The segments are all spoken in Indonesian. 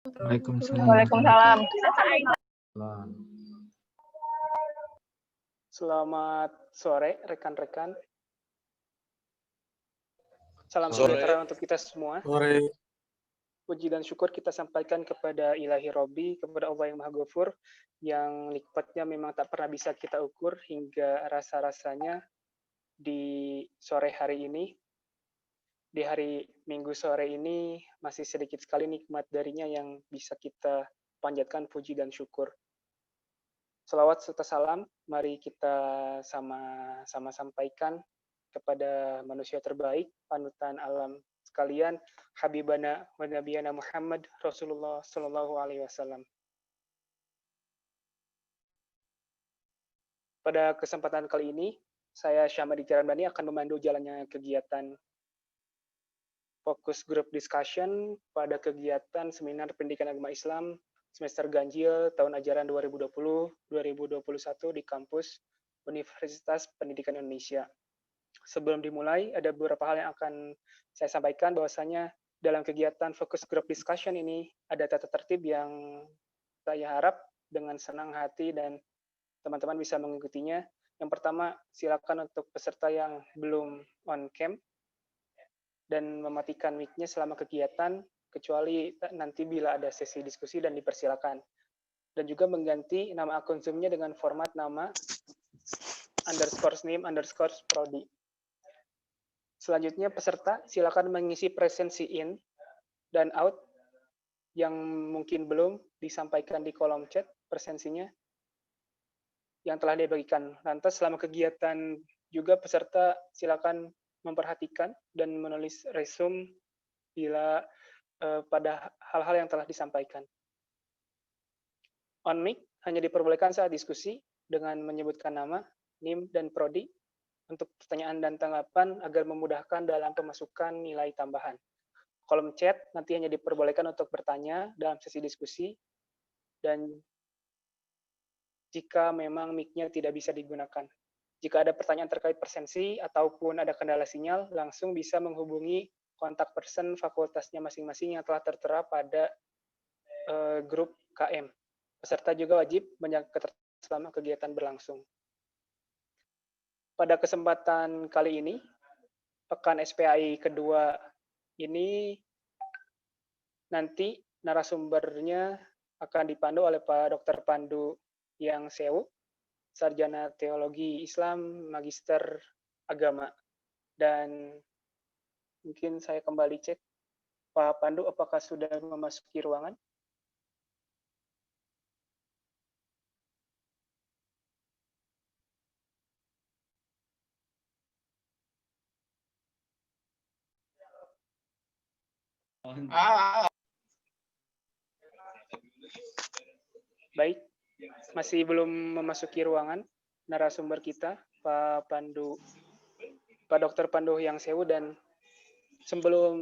Waalaikumsalam. Waalaikumsalam. Selamat sore rekan-rekan. Salam Sore. sejahtera untuk kita semua. Sore. Puji dan syukur kita sampaikan kepada Ilahi Robbi, kepada Allah yang Maha Ghafur, yang nikmatnya memang tak pernah bisa kita ukur hingga rasa-rasanya di sore hari ini. Di hari Minggu sore ini masih sedikit sekali nikmat darinya yang bisa kita panjatkan puji dan syukur. Salawat serta salam, mari kita sama-sama sampaikan kepada manusia terbaik, panutan alam sekalian, Habibana wa Nabiyana Muhammad Rasulullah Sallallahu Alaihi Wasallam. Pada kesempatan kali ini, saya Syamadi Jaranbani akan memandu jalannya kegiatan fokus group discussion pada kegiatan seminar pendidikan agama Islam semester ganjil tahun ajaran 2020-2021 di kampus Universitas Pendidikan Indonesia. Sebelum dimulai, ada beberapa hal yang akan saya sampaikan bahwasanya dalam kegiatan fokus group discussion ini ada tata tertib yang saya harap dengan senang hati dan teman-teman bisa mengikutinya. Yang pertama, silakan untuk peserta yang belum on cam dan mematikan mic-nya selama kegiatan, kecuali nanti bila ada sesi diskusi dan dipersilakan. Dan juga mengganti nama akun Zoom-nya dengan format nama _name_prodi. Selanjutnya peserta silakan mengisi presensi in dan out yang mungkin belum disampaikan di kolom chat presensinya yang telah dibagikan. Lantas selama kegiatan juga peserta silakan memperhatikan dan menulis resume bila pada hal-hal yang telah disampaikan. On mic hanya diperbolehkan saat diskusi dengan menyebutkan nama, NIM, dan prodi untuk pertanyaan dan tanggapan agar memudahkan dalam pemasukan nilai tambahan. Kolom chat nanti hanya diperbolehkan untuk bertanya dalam sesi diskusi, dan jika memang mic-nya tidak bisa digunakan. Jika ada pertanyaan terkait presensi ataupun ada kendala sinyal, langsung bisa menghubungi kontak person fakultasnya masing-masing yang telah tertera pada grup KM. Peserta juga wajib menjaga ketertiban selama kegiatan berlangsung. Pada kesempatan kali ini, pekan SPAI kedua ini nanti narasumbernya akan dipandu oleh Pak Dr. Pandu Yang Sewu, Sarjana Teologi Islam, Magister Agama. Dan mungkin saya kembali cek, Pak Pandu apakah sudah memasuki ruangan? Baik, masih belum memasuki ruangan narasumber kita, Pak Dr. Pandu Yang Sewu, dan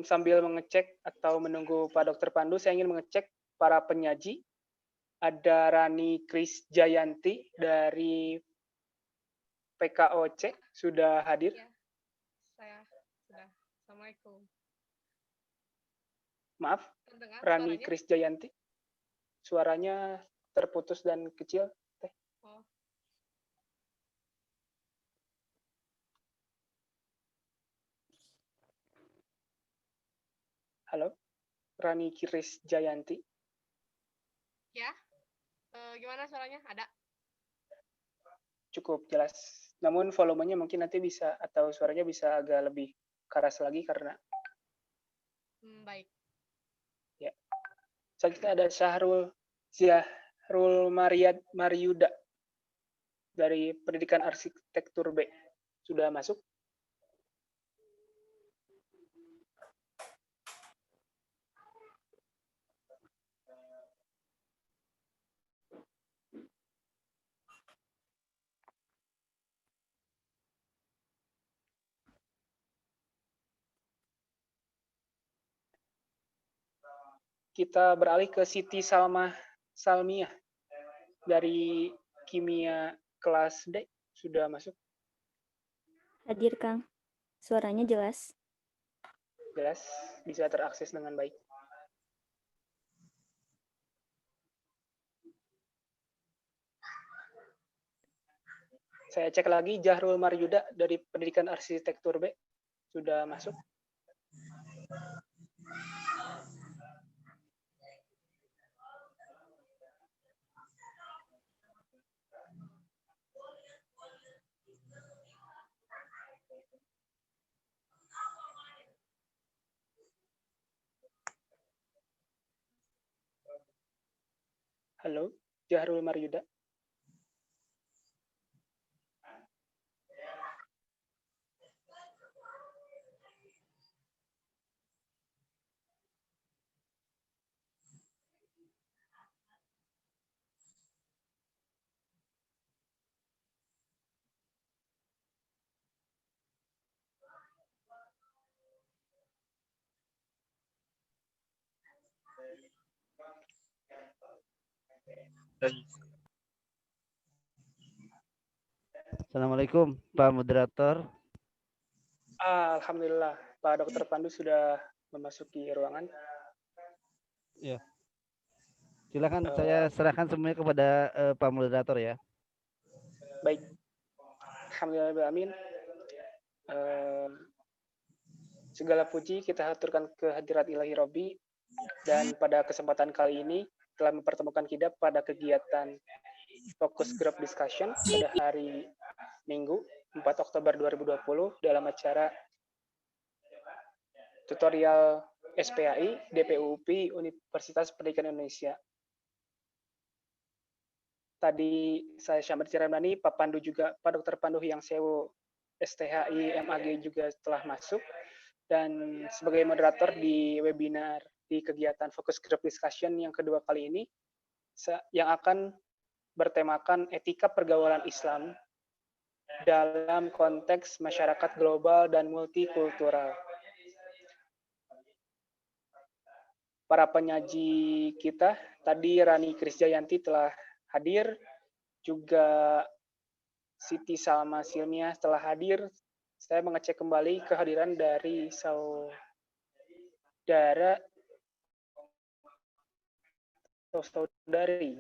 sambil mengecek atau menunggu Pak Dr. Pandu, saya ingin mengecek para penyaji. Ada Rani Kris Jayanti dari PKOC sudah hadir. Ya, saya sudah. Assalamualaikum. Maaf, Terdengar Rani suaranya? Kris Jayanti. Suaranya terputus dan kecil. Oh. Halo, Rani Kris Jayanti. Ya, gimana suaranya? Ada? Cukup jelas. Namun volumenya mungkin nanti bisa, atau suaranya bisa agak lebih keras lagi karena. Baik. Ya. Selanjutnya ada Syahrul Mariuda dari Pendidikan Arsitektur B. Sudah masuk? Kita beralih ke Siti Salmiah dari Kimia kelas D. Sudah masuk? Hadir, Kang. Suaranya jelas. Jelas, bisa terakses dengan baik. Saya cek lagi, Jahrul Maryuda dari Pendidikan Arsitektur B sudah masuk. Halo, Jahrul Maryuda. Assalamualaikum, Pak Moderator. Alhamdulillah, Pak Dr. Pandu sudah memasuki ruangan. Ya. Silakan saya serahkan semuanya kepada Pak Moderator ya. Baik. Alhamdulillah, amin. Segala puji kita haturkan kehadirat ilahi Robbi, dan pada kesempatan kali ini telah mempertemukan kita pada kegiatan Focus Group Discussion pada hari Minggu 4 Oktober 2020 dalam acara tutorial SPAI DPUP Universitas Pendidikan Indonesia. Tadi saya Syamir Ciramdani, Pak Pandu juga, Pak Dr. Pandu yang Sewo STHI MAG juga telah masuk, dan sebagai moderator di webinar di kegiatan Focus Group Discussion yang kedua kali ini, yang akan bertemakan etika pergaulan Islam dalam konteks masyarakat global dan multikultural. Para penyaji kita, tadi Rani Krisdayanti telah hadir, juga Siti Salma Silmiah telah hadir. Saya mengecek kembali kehadiran dari saudari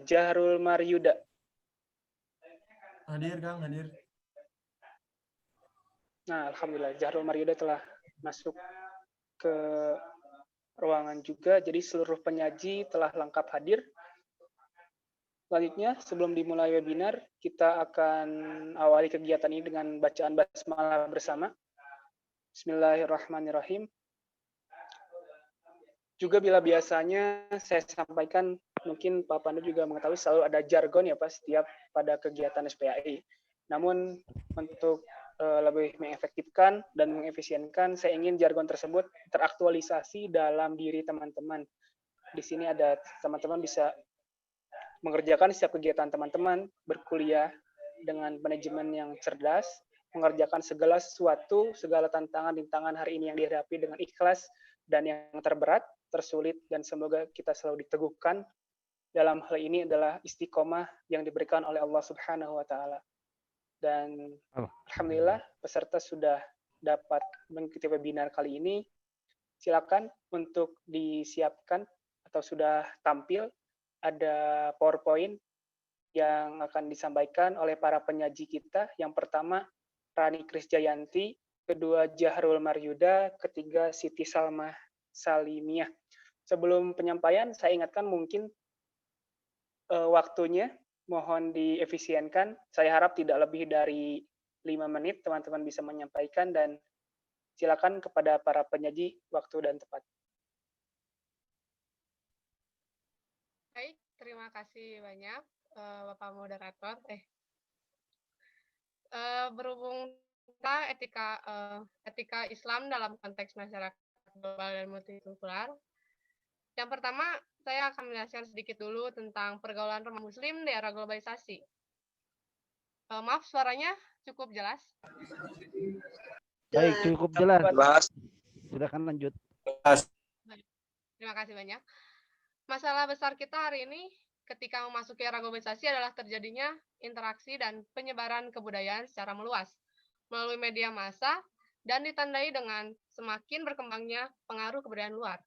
Jahrul Maryuda. Hadir, Kang, hadir. Nah, alhamdulillah Jahrul Maryuda telah masuk ke ruangan juga, jadi seluruh penyaji telah lengkap hadir. Selanjutnya, sebelum dimulai webinar, kita akan awali kegiatan ini dengan bacaan basmalah bersama. Bismillahirrahmanirrahim. Juga bila biasanya saya sampaikan, mungkin Pak Pandu juga mengetahui selalu ada jargon ya Pak setiap pada kegiatan SPAI. Namun untuk lebih mengefektifkan dan mengefisienkan, saya ingin jargon tersebut teraktualisasi dalam diri teman-teman. Di sini ada teman-teman bisa mengerjakan setiap kegiatan teman-teman, berkuliah dengan manajemen yang cerdas, mengerjakan segala sesuatu, segala tantangan-rintangan hari ini yang dihadapi dengan ikhlas, dan yang terberat, tersulit, dan semoga kita selalu diteguhkan. Dalam hal ini adalah istiqomah yang diberikan oleh Allah Subhanahu wa Ta'ala. Dan alhamdulillah peserta sudah dapat mengikuti webinar kali ini. Silakan untuk disiapkan atau sudah tampil, ada PowerPoint yang akan disampaikan oleh para penyaji kita. Yang pertama Rani Krisdayanti, kedua Jahrul Maryuda, ketiga Siti Salma Silmiah. Sebelum penyampaian, saya ingatkan mungkin waktunya mohon diefisienkan. Saya harap tidak lebih dari 5 menit teman-teman bisa menyampaikan, dan silakan kepada para penyaji waktu dan tepat. Baik, terima kasih banyak Bapak Moderator. Berhubung kita etika Islam dalam konteks masyarakat global dan multikultural. Yang pertama, saya akan menjelaskan sedikit dulu tentang pergaulan remaja Muslim di era globalisasi. Maaf, suaranya cukup jelas? Baik, cukup jelas. Silakan lanjut. Terima kasih banyak. Masalah besar kita hari ini ketika memasuki era globalisasi adalah terjadinya interaksi dan penyebaran kebudayaan secara meluas melalui media massa dan ditandai dengan semakin berkembangnya pengaruh kebudayaan luar.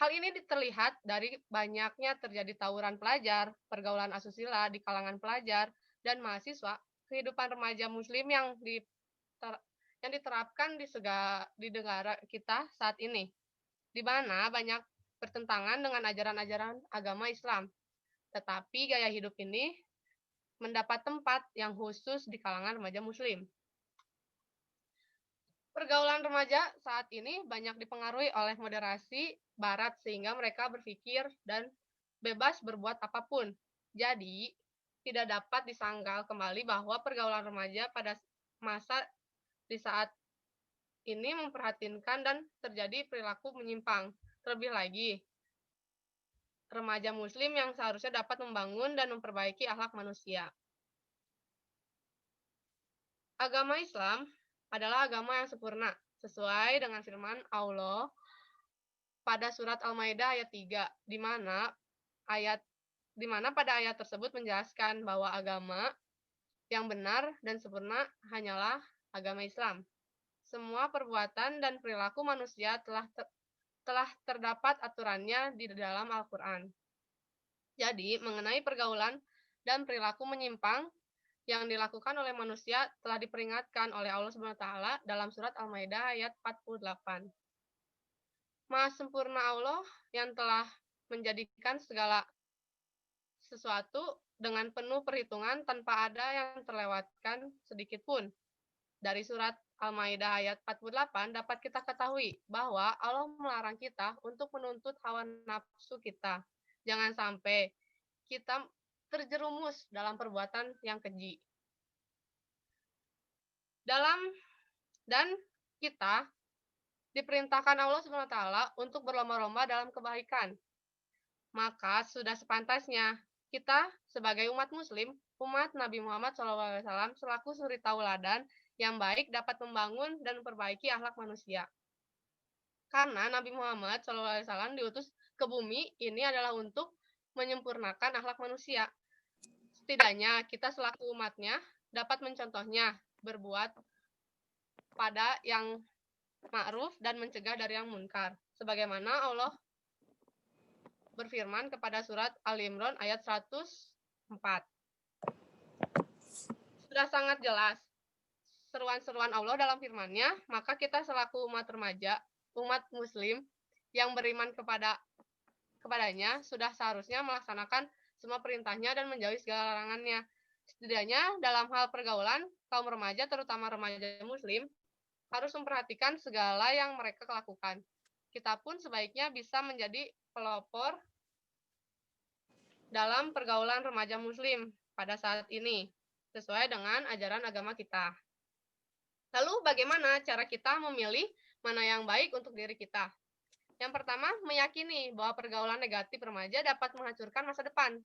Hal ini terlihat dari banyaknya terjadi tawuran pelajar, pergaulan asusila di kalangan pelajar dan mahasiswa, kehidupan remaja muslim yang diterapkan di negara kita saat ini, di mana banyak bertentangan dengan ajaran-ajaran agama Islam. Tetapi gaya hidup ini mendapat tempat yang khusus di kalangan remaja muslim. Pergaulan remaja saat ini banyak dipengaruhi oleh moderasi barat sehingga mereka berpikir dan bebas berbuat apapun. Jadi, tidak dapat disangkal kembali bahwa pergaulan remaja pada masa di saat ini memperhatinkan dan terjadi perilaku menyimpang. Terlebih lagi, remaja muslim yang seharusnya dapat membangun dan memperbaiki akhlak manusia. Agama Islam adalah agama yang sempurna, sesuai dengan firman Allah pada surat Al-Maidah ayat 3, di mana pada ayat tersebut menjelaskan bahwa agama yang benar dan sempurna hanyalah agama Islam. Semua perbuatan dan perilaku manusia telah terdapat aturannya di dalam Al-Quran. Jadi, mengenai pergaulan dan perilaku menyimpang yang dilakukan oleh manusia telah diperingatkan oleh Allah SWT dalam surat Al-Maidah ayat 48. Maha sempurna Allah yang telah menjadikan segala sesuatu dengan penuh perhitungan tanpa ada yang terlewatkan sedikit pun. Dari surat Al-Maidah ayat 48 dapat kita ketahui bahwa Allah melarang kita untuk menuntut hawa nafsu kita. Jangan sampai kita terjerumus dalam perbuatan yang keji. Dan kita diperintahkan Allah SWT untuk berlomba-lomba dalam kebaikan. Maka sudah sepantasnya kita sebagai umat muslim, umat Nabi Muhammad SAW selaku suri tauladan yang baik dapat membangun dan memperbaiki akhlak manusia. Karena Nabi Muhammad SAW diutus ke bumi ini adalah untuk menyempurnakan akhlak manusia. Setidaknya kita selaku umatnya dapat mencontohnya berbuat pada yang ma'ruf dan mencegah dari yang munkar. Sebagaimana Allah berfirman kepada surat Al-Imran ayat 104. Sudah sangat jelas seruan-seruan Allah dalam firman-Nya, maka kita selaku umat remaja, umat muslim yang beriman kepadanya sudah seharusnya melaksanakan semua perintahnya dan menjauhi segala larangannya. Setidaknya dalam hal pergaulan, kaum remaja, terutama remaja muslim, harus memperhatikan segala yang mereka lakukan. Kita pun sebaiknya bisa menjadi pelopor dalam pergaulan remaja muslim pada saat ini, sesuai dengan ajaran agama kita. Lalu bagaimana cara kita memilih mana yang baik untuk diri kita? Yang pertama, meyakini bahwa pergaulan negatif remaja dapat menghancurkan masa depan.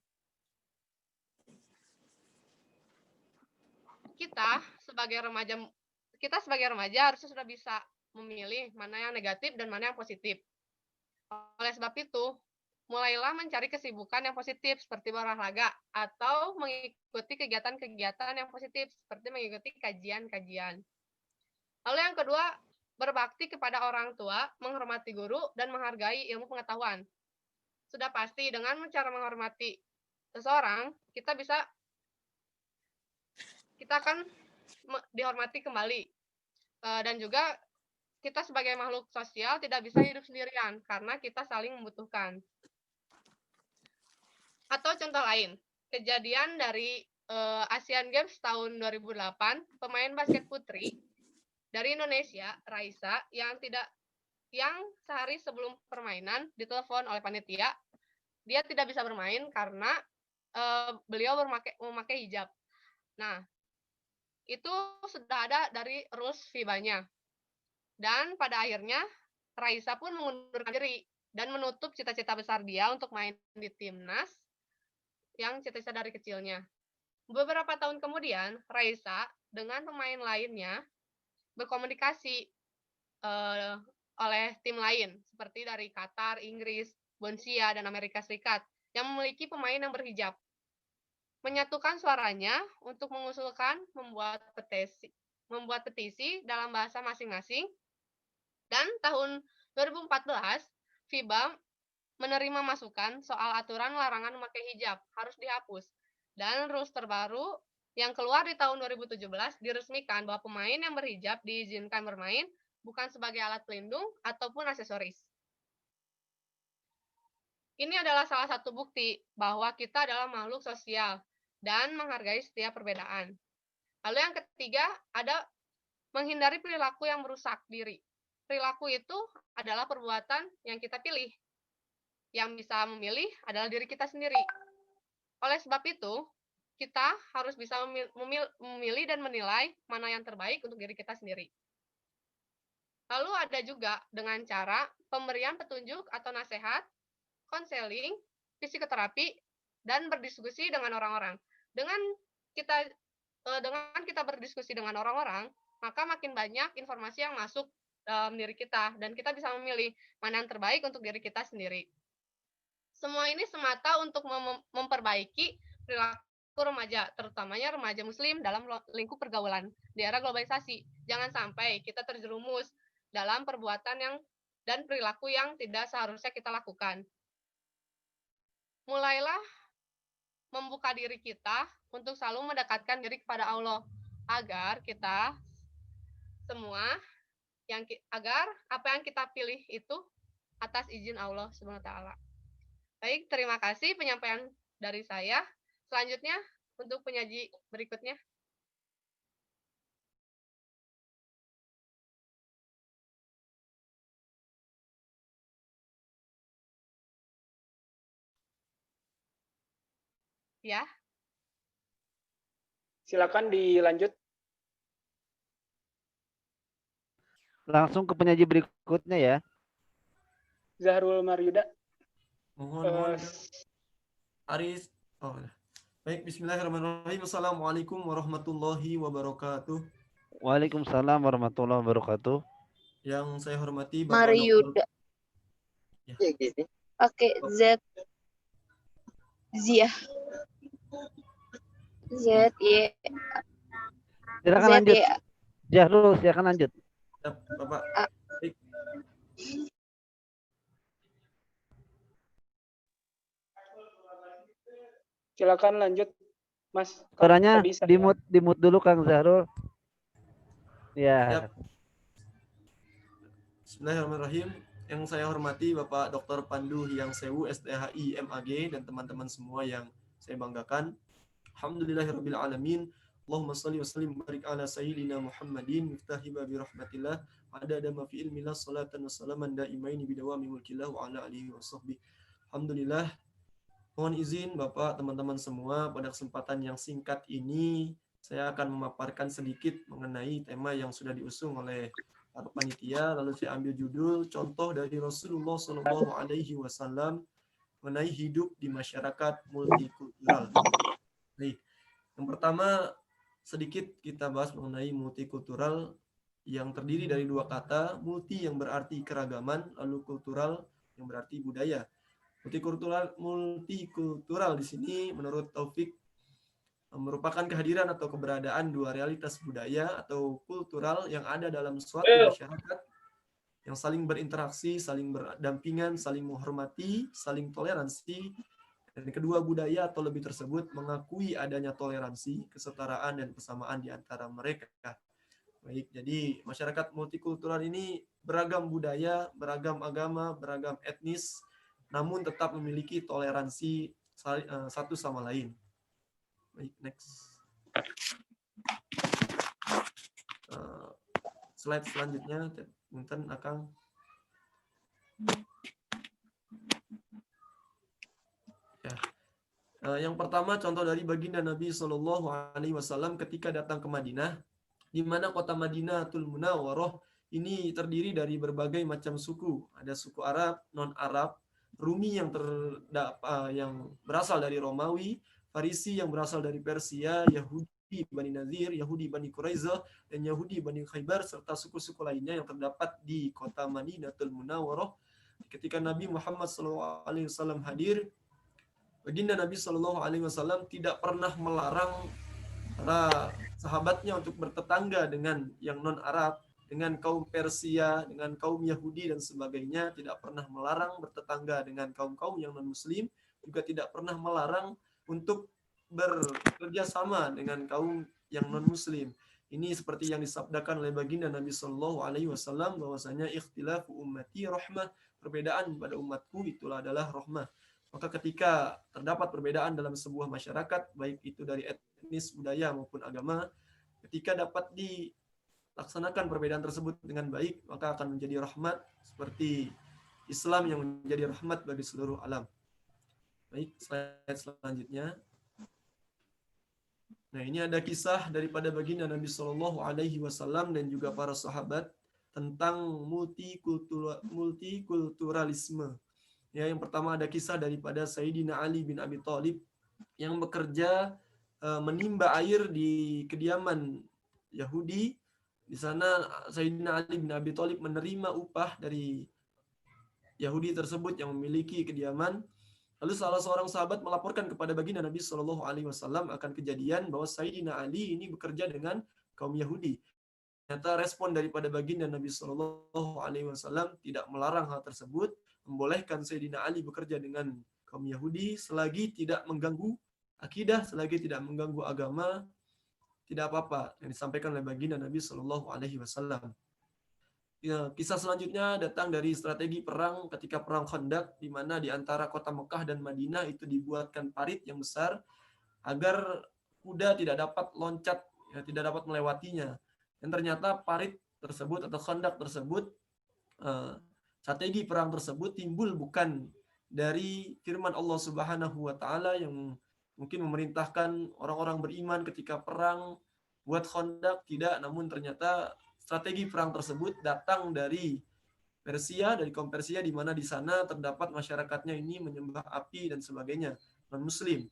Kita sebagai remaja harusnya sudah bisa memilih mana yang negatif dan mana yang positif. Oleh sebab itu, mulailah mencari kesibukan yang positif seperti berolahraga atau mengikuti kegiatan-kegiatan yang positif seperti mengikuti kajian-kajian. Lalu yang kedua, berbakti kepada orang tua, menghormati guru, dan menghargai ilmu pengetahuan. Sudah pasti dengan cara menghormati seseorang, kita akan dihormati kembali. Dan juga kita sebagai makhluk sosial tidak bisa hidup sendirian karena kita saling membutuhkan. Atau contoh lain, kejadian dari Asian Games tahun 2008, pemain basket putri dari Indonesia, Raisa, yang sehari sebelum permainan ditelepon oleh panitia, dia tidak bisa bermain karena beliau memakai hijab. Nah, itu sudah ada dari rules FIBA-nya. Dan pada akhirnya, Raisa pun mengundurkan diri dan menutup cita-cita besar dia untuk main di timnas yang cita-cita dari kecilnya. Beberapa tahun kemudian, Raisa dengan pemain lainnya berkomunikasi oleh tim lain, seperti dari Qatar, Inggris, Bonsia, dan Amerika Serikat, yang memiliki pemain yang berhijab. Menyatukan suaranya untuk mengusulkan membuat petisi dalam bahasa masing-masing, dan tahun 2014, FIBA menerima masukan soal aturan larangan memakai hijab harus dihapus, dan rules terbaru yang keluar di tahun 2017 diresmikan bahwa pemain yang berhijab diizinkan bermain bukan sebagai alat pelindung ataupun aksesoris. Ini adalah salah satu bukti bahwa kita adalah makhluk sosial dan menghargai setiap perbedaan. Lalu yang ketiga, ada menghindari perilaku yang merusak diri. Perilaku itu adalah perbuatan yang kita pilih. Yang bisa memilih adalah diri kita sendiri. Oleh sebab itu, kita harus bisa memilih dan menilai mana yang terbaik untuk diri kita sendiri. Lalu ada juga dengan cara pemberian petunjuk atau nasihat, konseling, psikoterapi, dan berdiskusi dengan orang-orang. Dengan kita berdiskusi dengan orang-orang, maka makin banyak informasi yang masuk dalam diri kita, dan kita bisa memilih mana yang terbaik untuk diri kita sendiri. Semua ini semata untuk memperbaiki perilaku remaja, terutamanya remaja muslim dalam lingkup pergaulan di era globalisasi. Jangan sampai kita terjerumus dalam perbuatan dan perilaku yang tidak seharusnya kita lakukan. Mulailah membuka diri kita untuk selalu mendekatkan diri kepada Allah, agar kita semua agar apa yang kita pilih itu atas izin Allah Subhanahu wa taala. Baik, terima kasih penyampaian dari saya. Selanjutnya untuk penyaji berikutnya. Ya. Silakan dilanjut. Langsung ke penyaji berikutnya ya. Zahrul Maryuda. Mohon Aris. Oh, baik, bismillahirrahmanirrahim. Assalamualaikum warahmatullahi wabarakatuh. Waalaikumsalam warahmatullahi wabarakatuh. Yang saya hormati Bapak Maryuda. Ya. Oke, Zia. Z-Y. Silakan lanjut. Zahrul, silakan lanjut. Ya, Bapak. Baik. Silakan lanjut, Mas. Suaranya dimut dulu Kang Zahrul. Ya. Yap. Bismillahirrahmanirrahim. Yang saya hormati Bapak Dr. Pandu Hyang Sewu, STHI, MAG, dan teman-teman semua yang saya banggakan. Alhamdulillahirabbil alamin. Allahumma shalli wa sallim barik ala sayyidina Muhammadin miftahi babi rahmatillah adada ma fi ilmillah salatan wa salaman daimaini bidawami mulkillah wa ala alihi wa sahbihi. Alhamdulillah. Mohon izin Bapak, teman-teman semua, pada kesempatan yang singkat ini saya akan memaparkan sedikit mengenai tema yang sudah diusung oleh para panitia. Lalu saya ambil judul contoh dari Rasulullah Shallallahu Alaihi Wasallam mengenai hidup di masyarakat multikultural. Baik, yang pertama sedikit kita bahas mengenai multikultural yang terdiri dari dua kata, multi yang berarti keragaman, lalu kultural yang berarti budaya. Multikultural di sini menurut Taufik merupakan kehadiran atau keberadaan dua realitas budaya atau kultural yang ada dalam suatu masyarakat yang saling berinteraksi, saling berdampingan, saling menghormati, saling toleransi. Dan kedua budaya atau lebih tersebut mengakui adanya toleransi, kesetaraan, dan kesamaan di antara mereka. Baik, jadi masyarakat multikultural ini beragam budaya, beragam agama, beragam etnis, namun tetap memiliki toleransi satu sama lain. Baik, next. Slide selanjutnya, punten Akang. Ya. Yang pertama contoh dari baginda Nabi Shallallahu Alaihi Wasallam ketika datang ke Madinah, di mana kota Madinatul Munawwaroh ini terdiri dari berbagai macam suku. Ada suku Arab, non Arab, Rumi yang berasal dari Romawi, Farisi yang berasal dari Persia, Yahudi Bani Nadir, Yahudi Bani Quraizah, dan Yahudi Bani Khaybar, serta suku-suku lainnya yang terdapat di kota Madinatul Munawwaroh. Ketika Nabi Muhammad SAW hadir, baginda Nabi SAW tidak pernah melarang para sahabatnya untuk bertetangga dengan yang non-Arab, dengan kaum Persia, dengan kaum Yahudi, dan sebagainya. Tidak pernah melarang bertetangga dengan kaum-kaum yang non-Muslim, juga tidak pernah melarang untuk bekerja sama dengan kaum yang non muslim. Ini seperti yang disabdakan oleh baginda Nabi Shallallahu Alaihi Wasallam bahwasanya ikhtilafu ummati rahmah, perbedaan pada umatku itulah adalah rahmah. Maka ketika terdapat perbedaan dalam sebuah masyarakat, baik itu dari etnis, budaya maupun agama, ketika dapat dilaksanakan perbedaan tersebut dengan baik, maka akan menjadi rahmat seperti Islam yang menjadi rahmat bagi seluruh alam. Baik, slide selanjutnya. Nah, ini ada kisah daripada baginda Nabi Shallallahu Alaihi Wasallam dan juga para sahabat tentang multikulturalisme. Ya, yang pertama ada kisah daripada Sayyidina Ali bin Abi Thalib yang bekerja menimba air di kediaman Yahudi. Di sana Sayyidina Ali bin Abi Thalib menerima upah dari Yahudi tersebut yang memiliki kediaman. Lalu salah seorang sahabat melaporkan kepada baginda Nabi Shallallahu Alaihi Wasallam akan kejadian bahwa Sayyidina Ali ini bekerja dengan kaum Yahudi. Ternyata respon daripada baginda Nabi Shallallahu Alaihi Wasallam tidak melarang hal tersebut, membolehkan Sayyidina Ali bekerja dengan kaum Yahudi selagi tidak mengganggu akidah, selagi tidak mengganggu agama, tidak apa-apa yang disampaikan oleh baginda Nabi Shallallahu Alaihi Wasallam. Ya, kisah selanjutnya datang dari strategi perang ketika perang Khandaq, di mana di antara kota Mekah dan Madinah itu dibuatkan parit yang besar agar kuda tidak dapat loncat, ya, tidak dapat melewatinya. Dan ternyata parit tersebut atau Khandaq tersebut, strategi perang tersebut timbul bukan dari firman Allah Subhanahu wa Ta'ala yang mungkin memerintahkan orang-orang beriman ketika perang buat Khandaq, tidak, namun ternyata strategi perang tersebut datang dari Persia, dari kaum Persia, di mana di sana terdapat masyarakatnya ini menyembah api dan sebagainya, non-muslim.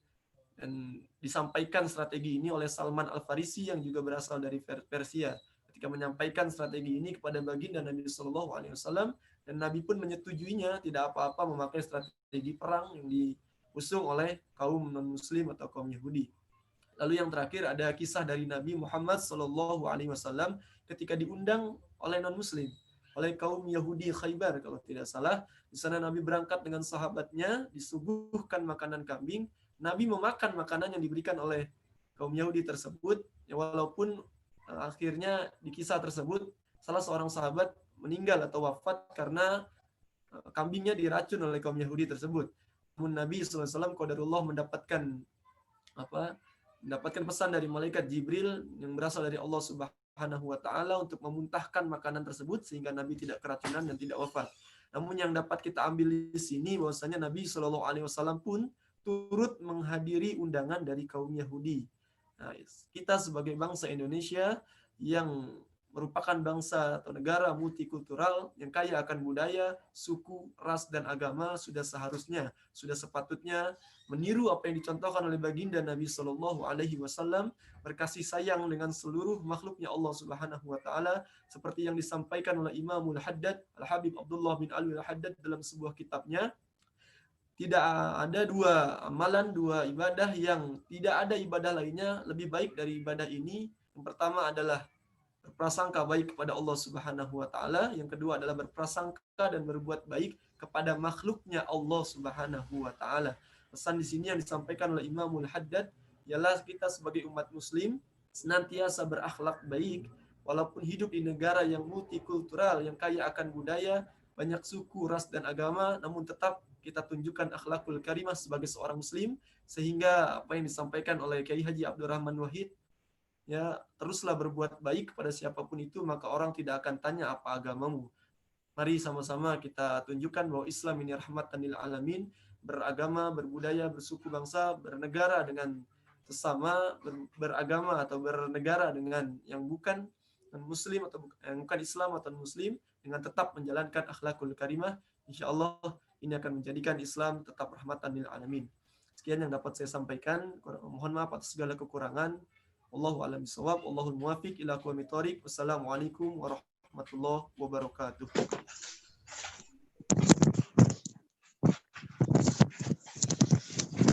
Dan disampaikan strategi ini oleh Salman Al-Farisi yang juga berasal dari Persia. Ketika menyampaikan strategi ini kepada baginda Nabi Shallallahu Alaihi Wasallam, dan Nabi pun menyetujuinya, tidak apa-apa memakai strategi perang yang diusung oleh kaum non-muslim atau kaum Yahudi. Lalu yang terakhir ada kisah dari Nabi Muhammad Shallallahu Alaihi Wasallam ketika diundang oleh non-muslim, oleh kaum Yahudi Khaybar kalau tidak salah. Di sana Nabi berangkat dengan sahabatnya, disuguhkan makanan kambing. Nabi memakan makanan yang diberikan oleh kaum Yahudi tersebut, ya, walaupun akhirnya di kisah tersebut salah seorang sahabat meninggal atau wafat karena kambingnya diracun oleh kaum Yahudi tersebut. Namun Nabi SAW qadarullah mendapatkan pesan dari malaikat Jibril yang berasal dari Allah Subhanahu wa Ta'ala untuk memuntahkan makanan tersebut sehingga Nabi tidak keracunan dan tidak wafat. Namun yang dapat kita ambil di sini bahwasanya Nabi Shallallahu Alaihi Wasallam pun turut menghadiri undangan dari kaum Yahudi. Nah, kita sebagai bangsa Indonesia yang merupakan bangsa atau negara multikultural yang kaya akan budaya, suku, ras, dan agama, sudah seharusnya, sudah sepatutnya meniru apa yang dicontohkan oleh baginda Nabi Shallallahu Alaihi Wasallam, berkasih sayang dengan seluruh makhluknya Allah Subhanahu Wa Taala, seperti yang disampaikan oleh Imamul Haddad Al-Habib Abdullah bin Ali Al-Haddad dalam sebuah kitabnya. Tidak ada dua amalan, dua ibadah yang tidak ada ibadah lainnya lebih baik dari ibadah ini. Yang pertama adalah berprasangka baik kepada Allah Subhanahu wa Ta'ala. Yang kedua adalah berprasangka dan berbuat baik kepada makhluknya Allah Subhanahu wa Ta'ala. Pesan di sini yang disampaikan oleh Imamul Haddad ialah kita sebagai umat muslim senantiasa berakhlak baik walaupun hidup di negara yang multikultural, yang kaya akan budaya, banyak suku, ras, dan agama, namun tetap kita tunjukkan akhlakul karimah sebagai seorang muslim, sehingga apa yang disampaikan oleh Kiai Haji Abdurrahman Wahid, ya, teruslah berbuat baik kepada siapapun itu, maka orang tidak akan tanya apa agamamu. Mari sama-sama kita tunjukkan bahwa Islam ini rahmatan lil alamin, beragama, berbudaya, bersuku bangsa, bernegara dengan sesama, beragama atau bernegara dengan yang bukan muslim atau yang bukan Islam atau muslim, dengan tetap menjalankan akhlakul karimah. Insyaallah ini akan menjadikan Islam tetap rahmatan lil alamin. Sekian yang dapat saya sampaikan. Mohon maaf atas segala kekurangan. Wallahu a'lam bishawab. Wallahul muwaffiq ila aqwamit thoriq. Wassalamualaikum warahmatullahi wabarakatuh.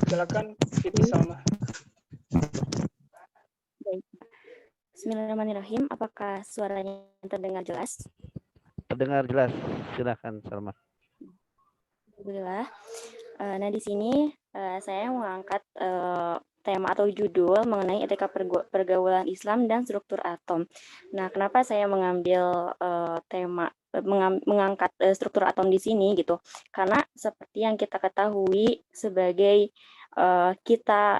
Silakan Siti Salma. Bismillahirrahmanirrahim. Apakah suaranya terdengar jelas? Terdengar jelas. Silakan Salma. Alhamdulillah. Nah, di sini saya mengangkat tema atau judul mengenai etika pergaulan Islam dan struktur atom. Nah, kenapa saya mengambil mengangkat struktur atom di sini gitu? Karena seperti yang kita ketahui sebagai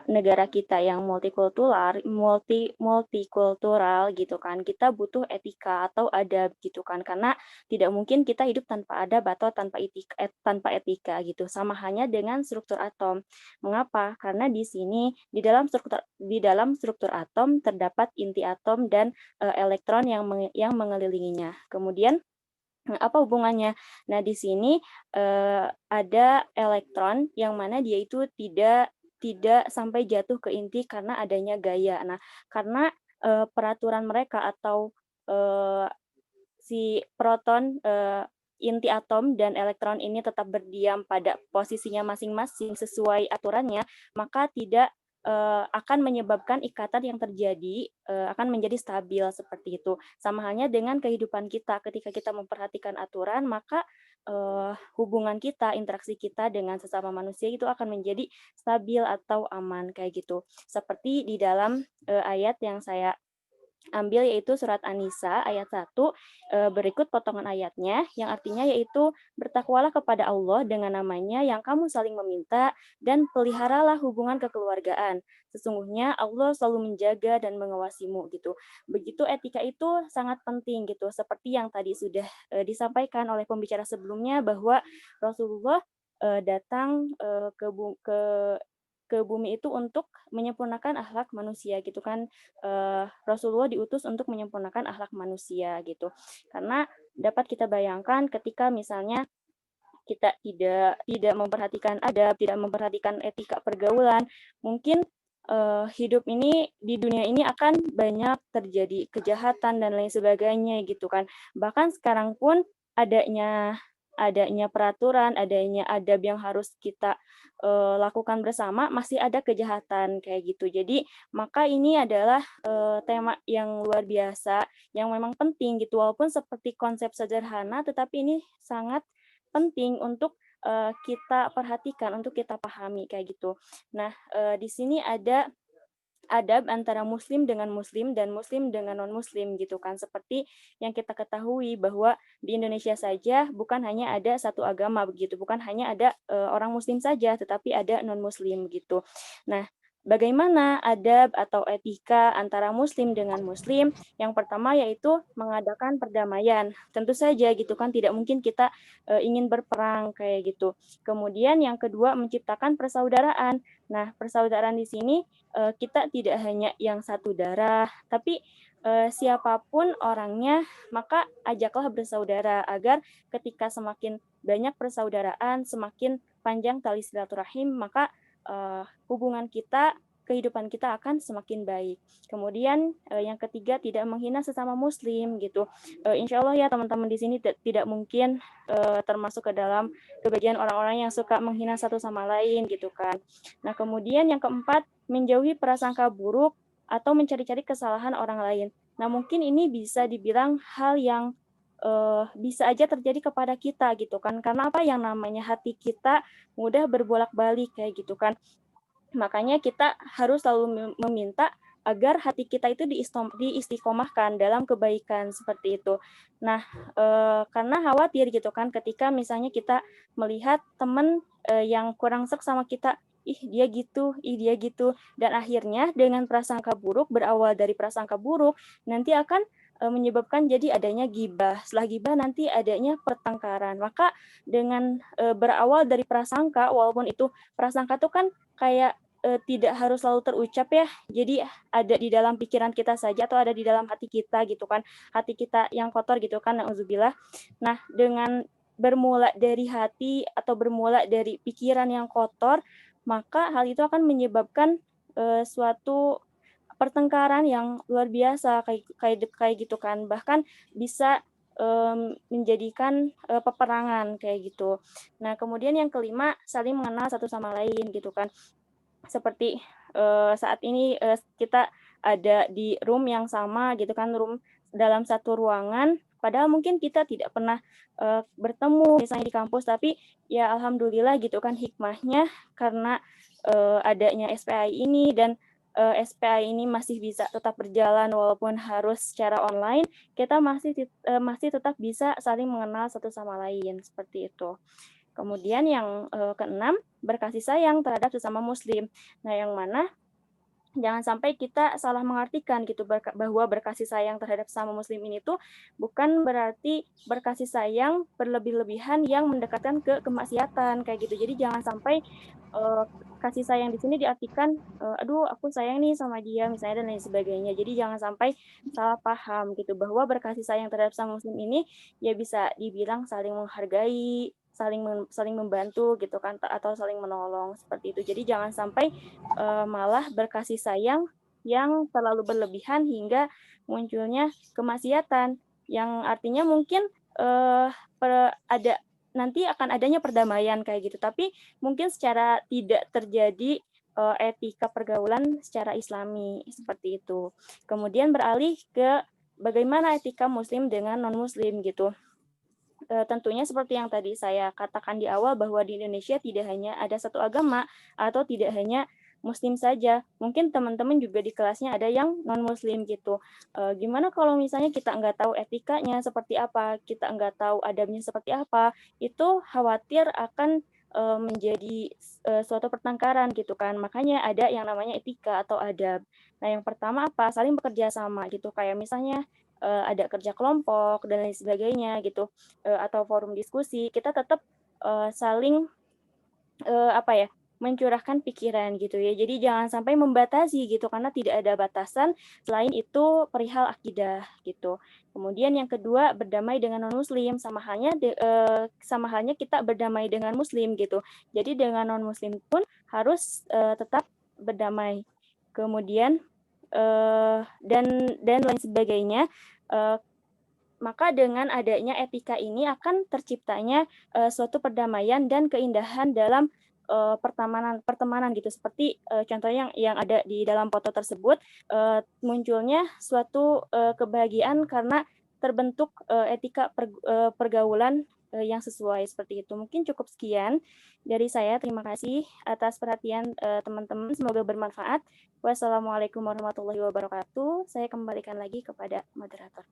negara kita yang multikultural gitu kan, kita butuh etika atau adab gitu kan, karena tidak mungkin kita hidup tanpa adab atau tanpa etika gitu, sama halnya dengan struktur atom. Mengapa? Karena di sini di dalam struktur atom terdapat inti atom dan elektron yang mengelilinginya. Kemudian apa hubungannya? Nah, di sini ada elektron yang mana dia itu tidak sampai jatuh ke inti karena adanya gaya. Nah, karena peraturan mereka atau si proton, inti atom dan elektron ini tetap berdiam pada posisinya masing-masing sesuai aturannya, maka tidak akan menyebabkan ikatan yang terjadi akan menjadi stabil seperti itu. Sama halnya dengan kehidupan kita, ketika kita memperhatikan aturan, maka hubungan kita, interaksi kita dengan sesama manusia itu akan menjadi stabil atau aman kayak gitu. Seperti di dalam ayat yang saya ambil yaitu surat An-Nisa ayat 1, berikut potongan ayatnya yang artinya yaitu bertakwalah kepada Allah dengan namanya yang kamu saling meminta dan peliharalah hubungan kekeluargaan. Sesungguhnya Allah selalu menjaga dan mengawasimu gitu. Begitu etika itu sangat penting gitu. Seperti yang tadi sudah disampaikan oleh pembicara sebelumnya bahwa Rasulullah datang ke bumi itu untuk menyempurnakan akhlak manusia gitu kan. Rasulullah diutus untuk menyempurnakan akhlak manusia gitu. Karena dapat kita bayangkan ketika misalnya kita tidak memperhatikan adab, tidak memperhatikan etika pergaulan, mungkin hidup ini di dunia ini akan banyak terjadi kejahatan dan lain sebagainya gitu kan. Bahkan sekarang pun adanya peraturan, adanya adab yang harus kita lakukan bersama, masih ada kejahatan kayak gitu. Jadi maka ini adalah tema yang luar biasa, yang memang penting gitu. Walaupun seperti konsep sederhana, tetapi ini sangat penting untuk kita perhatikan, untuk kita pahami kayak gitu. Nah, di sini ada adab antara muslim dengan muslim dan muslim dengan non-muslim gitu kan. Seperti yang kita ketahui bahwa di Indonesia saja bukan hanya ada satu agama begitu, bukan hanya ada orang muslim saja, tetapi ada non-muslim gitu. Nah, bagaimana adab atau etika antara muslim dengan muslim? Yang pertama yaitu mengadakan perdamaian. Tentu saja gitu kan, tidak mungkin kita ingin berperang kayak gitu. Kemudian yang kedua menciptakan persaudaraan. Nah, persaudaraan di sini kita tidak hanya yang satu darah, tapi siapapun orangnya, maka ajaklah bersaudara agar ketika semakin banyak persaudaraan, semakin panjang tali silaturahim, maka hubungan kita, kehidupan kita akan semakin baik. Kemudian yang ketiga tidak menghina sesama muslim gitu. Insya Allah ya teman-teman di sini tidak mungkin termasuk ke dalam kebagian orang-orang yang suka menghina satu sama lain gitu kan. Nah, kemudian yang keempat menjauhi prasangka buruk atau mencari-cari kesalahan orang lain. Nah, mungkin ini bisa dibilang hal yang bisa aja terjadi kepada kita gitu kan. Karena apa, yang namanya hati kita mudah berbolak-balik kayak gitu kan. Makanya kita harus selalu meminta agar hati kita itu diistiqomahkan dalam kebaikan seperti itu. Nah, karena khawatir gitu kan ketika misalnya kita melihat teman yang kurang sek sama kita, ih dia gitu, dan akhirnya dengan prasangka buruk, berawal dari prasangka buruk, nanti akan menyebabkan jadi adanya gibah. Setelah gibah nanti adanya pertengkaran. Maka dengan berawal dari prasangka, walaupun itu prasangka itu kan kayak tidak harus selalu terucap ya, jadi ada di dalam pikiran kita saja atau ada di dalam hati kita gitu kan, hati kita yang kotor gitu kan, na'udzubillah. Nah, dengan bermula dari hati atau bermula dari pikiran yang kotor, maka hal itu akan menyebabkan suatu pertengkaran yang luar biasa kayak gitu kan, bahkan bisa menjadikan peperangan kayak gitu. Nah, kemudian yang kelima saling mengenal satu sama lain gitu kan. Seperti saat ini kita ada di room yang sama gitu kan, room dalam satu ruangan, padahal mungkin kita tidak pernah bertemu misalnya di kampus, tapi ya alhamdulillah gitu kan hikmahnya, karena adanya SPI ini dan SPI ini masih bisa tetap berjalan walaupun harus secara online, kita masih tetap bisa saling mengenal satu sama lain seperti itu. Kemudian yang keenam, berkasih sayang terhadap sesama muslim. Nah, yang mana jangan sampai kita salah mengartikan gitu bahwa berkasih sayang terhadap sesama muslim ini tuh bukan berarti berkasih sayang berlebih-lebihan yang mendekatkan ke kemaksiatan kayak gitu. Jadi jangan sampai kasih sayang di sini diartikan aduh aku sayang nih sama dia misalnya dan lain sebagainya. Jadi jangan sampai salah paham gitu bahwa berkasih sayang terhadap sesama muslim ini ya bisa dibilang saling menghargai, saling membantu gitu kan atau saling menolong seperti itu. Jadi jangan sampai malah berkasih sayang yang terlalu berlebihan hingga munculnya kemaksiatan yang artinya mungkin nanti akan adanya perdamaian kayak gitu, tapi mungkin secara tidak terjadi etika pergaulan secara Islami seperti itu. Kemudian beralih ke bagaimana etika Muslim dengan non-Muslim gitu. Tentunya seperti yang tadi saya katakan di awal bahwa di Indonesia tidak hanya ada satu agama atau tidak hanya Muslim saja. Mungkin teman-teman juga di kelasnya ada yang non-Muslim gitu. Gimana kalau misalnya kita nggak tahu etikanya seperti apa, kita nggak tahu adabnya seperti apa, itu khawatir akan menjadi suatu pertengkaran gitu kan. Makanya ada yang namanya etika atau adab. Nah, yang pertama apa? Saling bekerja sama gitu. Kayak misalnya ada kerja kelompok dan lain sebagainya gitu, atau forum diskusi, kita tetap saling mencurahkan pikiran gitu ya. Jadi jangan sampai membatasi gitu karena tidak ada batasan selain itu perihal akidah gitu. Kemudian yang kedua, berdamai dengan non-muslim sama halnya kita berdamai dengan muslim gitu. Jadi dengan non-muslim pun harus tetap berdamai. Kemudian dan lain sebagainya. Maka dengan adanya etika ini akan terciptanya suatu perdamaian dan keindahan dalam pertemanan gitu, seperti contohnya yang ada di dalam foto tersebut, munculnya suatu kebahagiaan karena terbentuk etika pergaulan yang sesuai seperti itu. Mungkin cukup sekian dari saya. Terima kasih atas perhatian teman-teman, semoga bermanfaat. Wassalamualaikum warahmatullahi wabarakatuh. Saya kembalikan lagi kepada moderator.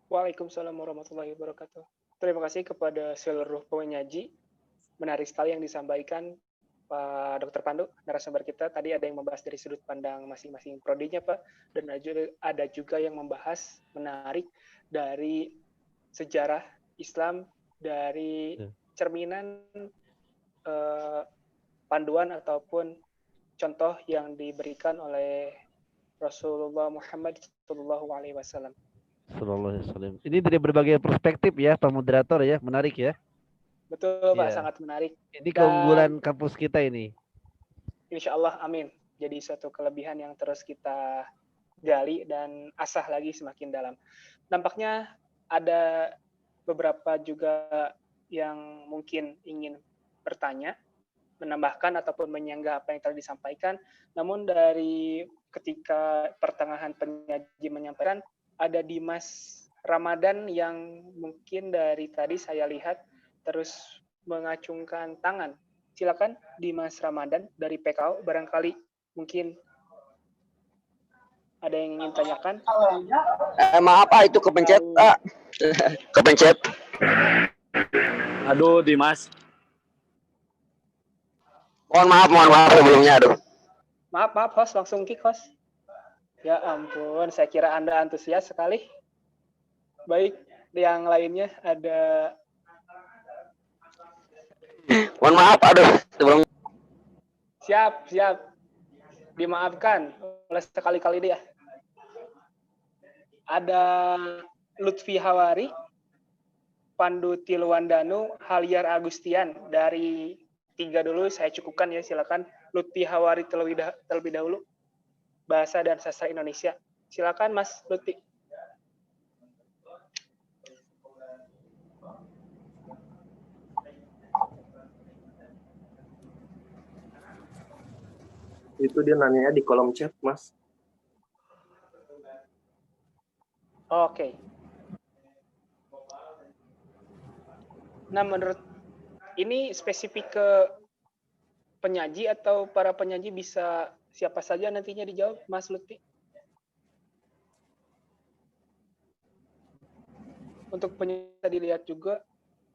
Waalaikumsalam warahmatullahi wabarakatuh. Terima kasih kepada seluruh penyaji. Menarik sekali yang disampaikan Pak Dr. Pandu, narasumber kita. Tadi ada yang membahas dari sudut pandang masing-masing prodinya, Pak. Dan ada juga yang membahas menarik dari sejarah Islam, dari cerminan panduan ataupun contoh yang diberikan oleh Rasulullah Muhammad SAW. Ini dari berbagai perspektif ya, Pak Moderator ya, menarik ya. Betul Pak, sangat menarik. Ini keunggulan kampus kita ini. Insya Allah, amin. Jadi suatu kelebihan yang terus kita gali dan asah lagi semakin dalam. Nampaknya ada beberapa juga yang mungkin ingin bertanya, menambahkan ataupun menyanggah apa yang telah disampaikan. Namun dari ketika pertengahan penyaji menyampaikan, ada Dimas Ramadan yang mungkin dari tadi saya lihat terus mengacungkan tangan. Silakan Dimas Ramadan dari PKO, barangkali mungkin ada yang ingin tanyakan. Maaf Pak, itu kepencet Pak. Kepencet. Aduh Dimas. Mohon maaf sebelumnya, aduh. Maaf host, langsung kick host. Ya ampun, saya kira Anda antusias sekali. Baik, yang lainnya ada. Mohon maaf, aduh. Sebelum. Siap. Dimaafkan oleh sekali-kali dia. Ada Lutfi Hawari, Pandu Tilwandanu, Haliar Agustian. Dari 3 dulu saya cukupkan ya, silakan. Lutfi Hawari terlebih dahulu. Bahasa dan Sastra Indonesia. Silakan Mas Lutfi. Itu dia nanya di kolom chat, Mas. Oke. Nah, menurut ini spesifik ke penyaji atau para penyaji bisa siapa saja nantinya dijawab, Mas Lutfi? Untuk penyaji bisa dilihat juga.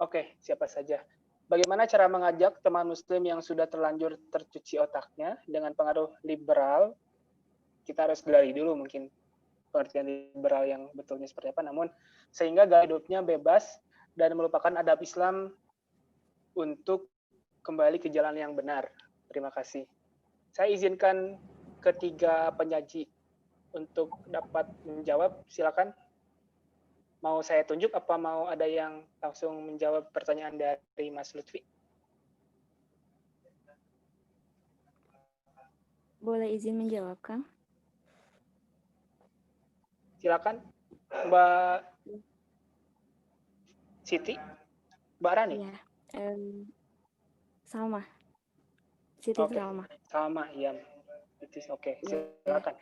Oke, siapa saja. Bagaimana cara mengajak teman muslim yang sudah terlanjur tercuci otaknya dengan pengaruh liberal? Kita harus gali dulu mungkin pengertian liberal yang betulnya seperti apa. Namun sehingga gaya hidupnya bebas dan melupakan adab Islam untuk kembali ke jalan yang benar. Terima kasih. Saya izinkan ketiga penyaji untuk dapat menjawab. Silakan. Mau saya tunjuk apa mau ada yang langsung menjawab pertanyaan dari Mas Lutfi? Boleh izin menjawab, Kang? Silakan, Mbak Siti, Mbak Rani. Iya. Salma. Siti Oke. Salma. Sama, iya. Oke, Ya. silakan.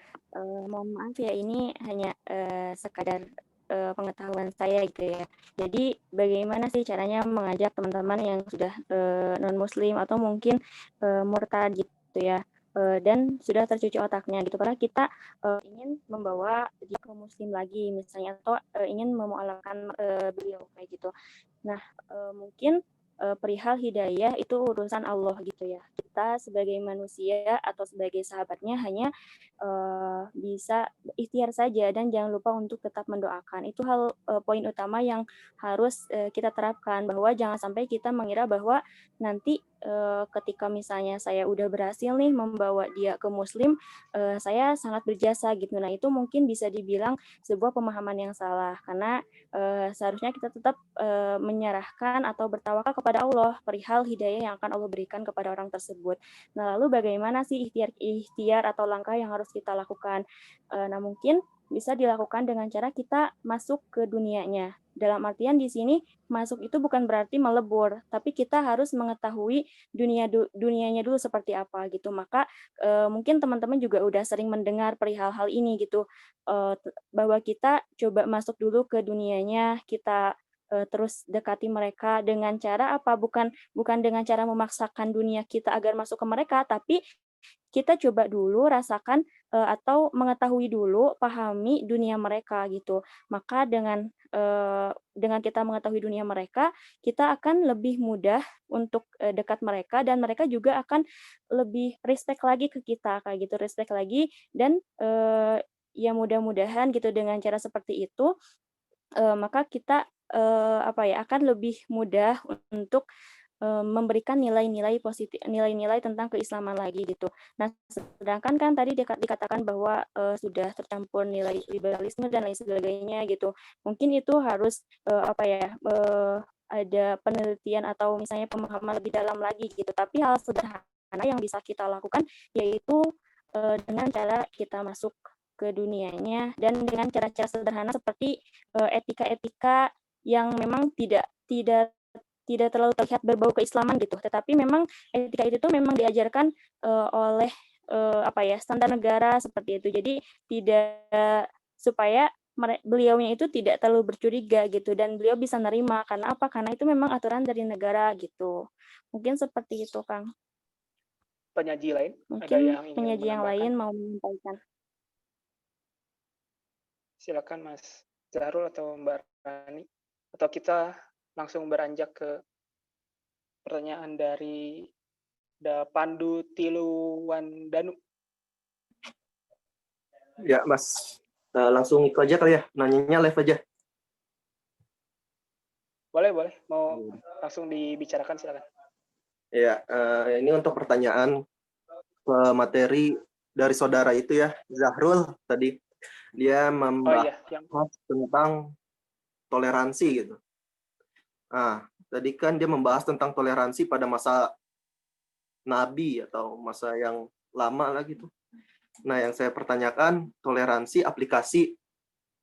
Mohon maaf ya, ini hanya sekadar pengetahuan saya gitu ya. Jadi bagaimana sih caranya mengajak teman-teman yang sudah non-muslim atau mungkin murtad gitu ya, dan sudah tercuci otaknya gitu, karena kita ingin membawa dia ke muslim lagi misalnya, atau ingin memualafkan beliau kayak gitu. Nah, mungkin perihal hidayah itu urusan Allah gitu ya. Kita sebagai manusia atau sebagai sahabatnya hanya bisa ikhtiar saja dan jangan lupa untuk tetap mendoakan. Itu hal poin utama yang harus kita terapkan, bahwa jangan sampai kita mengira bahwa nanti ketika misalnya saya udah berhasil nih membawa dia ke muslim, saya sangat berjasa gitu. Nah, itu mungkin bisa dibilang sebuah pemahaman yang salah, karena seharusnya kita tetap menyerahkan atau bertawakal kepada Allah perihal hidayah yang akan Allah berikan kepada orang tersebut. Nah, lalu bagaimana sih ikhtiar atau langkah yang harus kita lakukan? Nah, mungkin bisa dilakukan dengan cara kita masuk ke dunianya. Dalam artian di sini masuk itu bukan berarti melebur, tapi kita harus mengetahui dunianya dulu seperti apa gitu. Maka mungkin teman-teman juga udah sering mendengar perihal hal ini gitu, bahwa kita coba masuk dulu ke dunianya, kita terus dekati mereka dengan cara apa? Bukan dengan cara memaksakan dunia kita agar masuk ke mereka, tapi kita coba dulu rasakan atau mengetahui dulu, pahami dunia mereka gitu. Maka dengan kita mengetahui dunia mereka, kita akan lebih mudah untuk dekat mereka, dan mereka juga akan lebih respect lagi ke kita kayak gitu, respect lagi. Dan ya mudah-mudahan gitu dengan cara seperti itu maka kita akan lebih mudah untuk memberikan nilai-nilai positif, nilai-nilai tentang keislaman lagi gitu. Nah, sedangkan kan tadi dikatakan bahwa sudah tercampur nilai liberalisme dan lain sebagainya gitu. Mungkin itu harus ada penelitian atau misalnya pemahaman lebih dalam lagi gitu. Tapi hal sederhana yang bisa kita lakukan yaitu dengan cara kita masuk ke dunianya, dan dengan cara-cara sederhana seperti etika-etika yang memang tidak terlalu terlihat berbau keislaman gitu, tetapi memang etika itu memang diajarkan oleh standar negara seperti itu. Jadi tidak, supaya beliaunya itu tidak terlalu bercuriga gitu, dan beliau bisa nerima karena apa? Karena itu memang aturan dari negara gitu. Mungkin seperti itu, Kang. Penyaji lain? Mungkin Ada yang ingin penyaji yang menambahkan? lain mau menyampaikan. Silakan Mas Zahrul atau Mbak Rani. Atau kita langsung beranjak ke pertanyaan dari Pandu Tiluwandanu. Ya, Mas. Langsung itu aja kali ya, nanyanya live aja. Boleh. Mau langsung dibicarakan, silakan. Ya, ini untuk pertanyaan materi dari saudara itu ya, Zahrul tadi. Dia membahas tentang toleransi gitu. Nah, tadi kan dia membahas tentang toleransi pada masa Nabi atau masa yang lama lah gitu. Nah, yang saya pertanyakan toleransi, aplikasi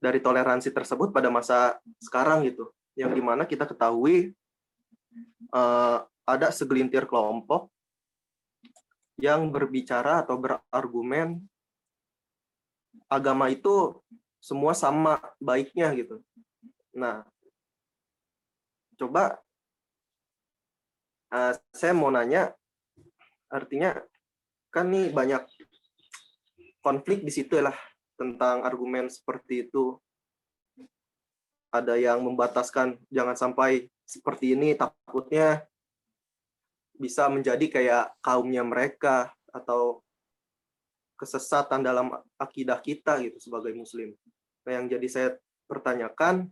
dari toleransi tersebut pada masa sekarang gitu. Yang dimana kita ketahui ada segelintir kelompok yang berbicara atau berargumen agama itu semua sama baiknya gitu. Nah, coba saya mau nanya, Artinya kan nih banyak konflik di situ lah tentang argumen seperti itu. Ada yang membataskan jangan sampai seperti ini, takutnya bisa menjadi kayak kaumnya mereka atau kesesatan dalam akidah kita gitu sebagai muslim. Nah, yang jadi saya pertanyakan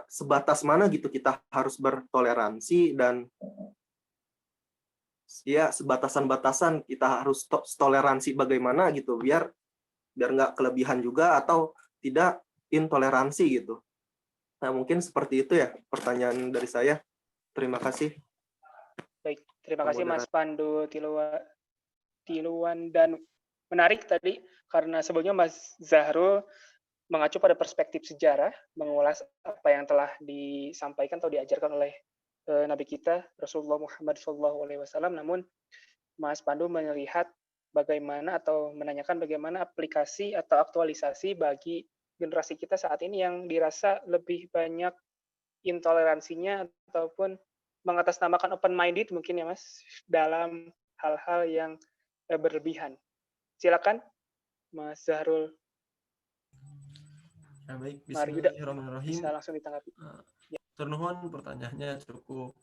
sebatas mana gitu kita harus bertoleransi dan ya sebatasan-batasan kita harus toleransi bagaimana gitu biar nggak kelebihan juga atau tidak intoleransi gitu. Nah, mungkin seperti itu ya pertanyaan dari saya. Terima kasih. Baik, terima kasih Mas Pandu Tiluan dan menarik tadi karena sebelumnya Mas Zahrul mengacu pada perspektif sejarah, mengulas apa yang telah disampaikan atau diajarkan oleh Nabi kita Rasulullah Muhammad SAW. Namun Mas Pandu melihat bagaimana atau menanyakan bagaimana aplikasi atau aktualisasi bagi generasi kita saat ini yang dirasa lebih banyak intoleransinya ataupun mengatasnamakan open minded mungkin ya Mas dalam hal-hal yang berlebihan. Silakan Mas Zahrul. Ya, baik, bismillahirrahmanirrahim. Bisa langsung ditanggapi. Turnuhun pertanyaannya cukup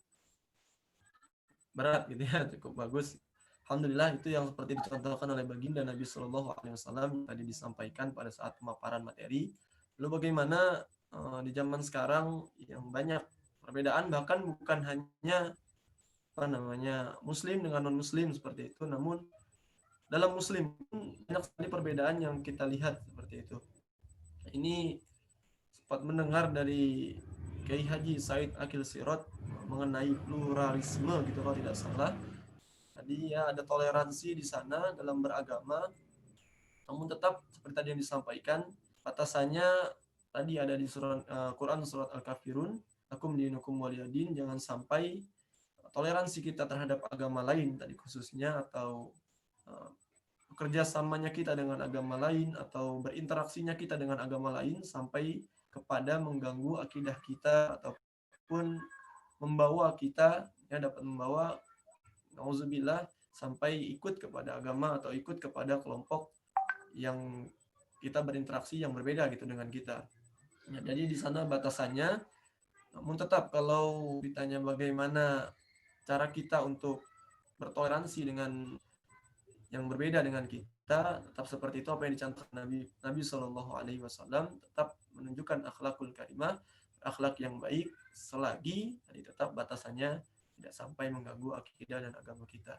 berat gitu ya, cukup bagus. Alhamdulillah itu yang seperti dicontohkan oleh baginda Nabi Shallallahu Alaihi Wasallam tadi disampaikan pada saat pemaparan materi. Lalu bagaimana di zaman sekarang yang banyak perbedaan, bahkan bukan hanya Muslim dengan non Muslim seperti itu, namun dalam Muslim banyak sekali perbedaan yang kita lihat seperti itu. Ini sempat mendengar dari Kiai Haji Said Akil Sirot mengenai pluralisme gitu kalau tidak salah. Tadi ya ada toleransi di sana dalam beragama, namun tetap seperti tadi yang disampaikan batasannya tadi ada di Quran surat Al-Kafirun, lakum dinukum waliyadin, jangan sampai toleransi kita terhadap agama lain tadi khususnya atau kerjasamanya kita dengan agama lain atau berinteraksinya kita dengan agama lain sampai kepada mengganggu akidah kita ataupun membawa kita dapat membawa nauzubillah sampai ikut kepada agama atau ikut kepada kelompok yang kita berinteraksi yang berbeda gitu dengan kita. Ya, jadi di sana batasannya. Namun tetap kalau ditanya bagaimana cara kita untuk bertoleransi dengan yang berbeda dengan kita, tetap seperti itu apa yang dicontohkan Nabi Shallallahu Alaihi Wasallam, tetap menunjukkan akhlakul karimah, akhlak yang baik selagi tadi tetap batasannya tidak sampai mengganggu akidah dan agama kita.